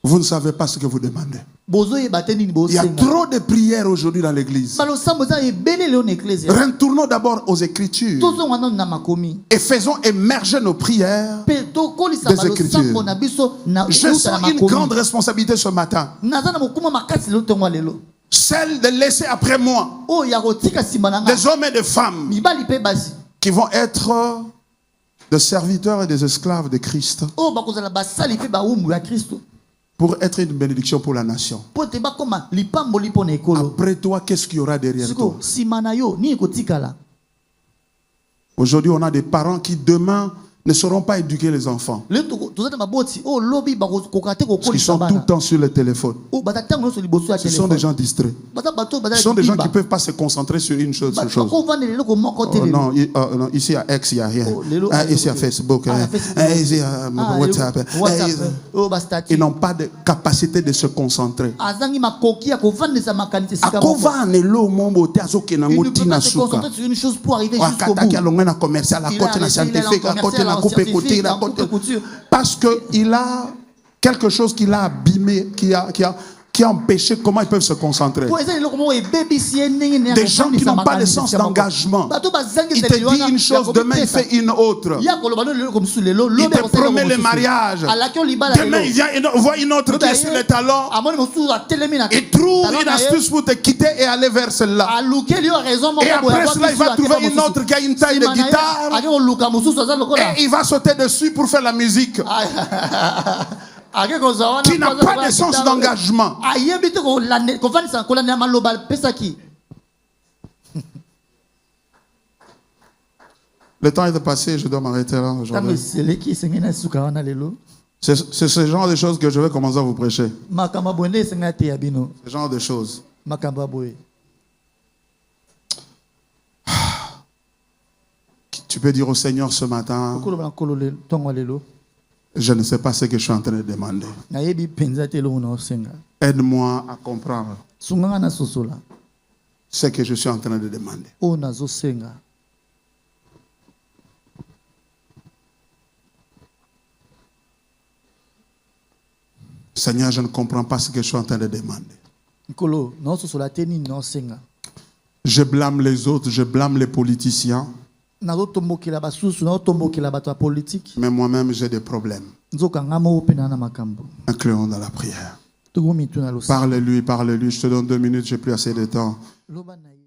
Vous ne savez pas ce que vous demandez. Il y a trop de prières aujourd'hui dans l'église. Retournons d'abord aux Écritures et faisons émerger nos prières des Écritures. Je sens une grande responsabilité ce matin. Celle de laisser après moi des hommes et des femmes qui vont être des serviteurs et des esclaves de Christ, pour être une bénédiction pour la nation. Après toi, qu'est-ce qu'il y aura derrière toi? Aujourd'hui, on a des parents qui demain ne sauront pas éduquer les enfants. Parce qu'ils sont tout le temps sur le téléphone. Ce sont des gens distraits. Ce sont des gens qui ne peuvent pas se concentrer sur une chose. Oh, non, ici à X, il n'y a rien. Ici à Facebook, ici à WhatsApp. Ils n'ont pas de capacité de se concentrer. Ils ne parce qu'il a quelque chose qui l'a abîmé, qui a empêché comment ils peuvent se concentrer. Des gens qui n'ont pas de sens d'engagement. Il te dit une chose, demain il fait une autre. Il te promet le mariage. Demain il vient et voit une autre qui est sur les talons. Il trouve une astuce pour te quitter et aller vers celle-là. Et après cela, il va trouver une autre qui a une taille de guitare. Et il va sauter dessus pour faire la musique. Qui n'a pas de sens d'engagement. Le temps est passé, je dois m'arrêter là aujourd'hui. C'est ce genre de choses que je vais commencer à vous prêcher. Ce genre de choses. Tu peux dire au Seigneur ce matin, okoloba na nkolo ntongo lelo je ne sais pas ce que je suis en train de demander. nayebi mpenza te elongo na osenga Aide-moi à comprendre sunganga na sosola ce que je suis en train de demander. oyo nazosenga. Seigneur, je ne comprends pas ce que je suis en train de demander. nkolo naososola te nini naosenga. Je blâme les autres, je blâme les politiciens, nazotombokela basusu nazotombokela bato ya politike mais moi-même j'ai des problèmes. nzokanga moko mpe na na makambo Incluons dans la prière. tokomituna losa Parle-lui, parle-lui. Je te donne 2 minutes, j'ai plus assez de temps. loba na ye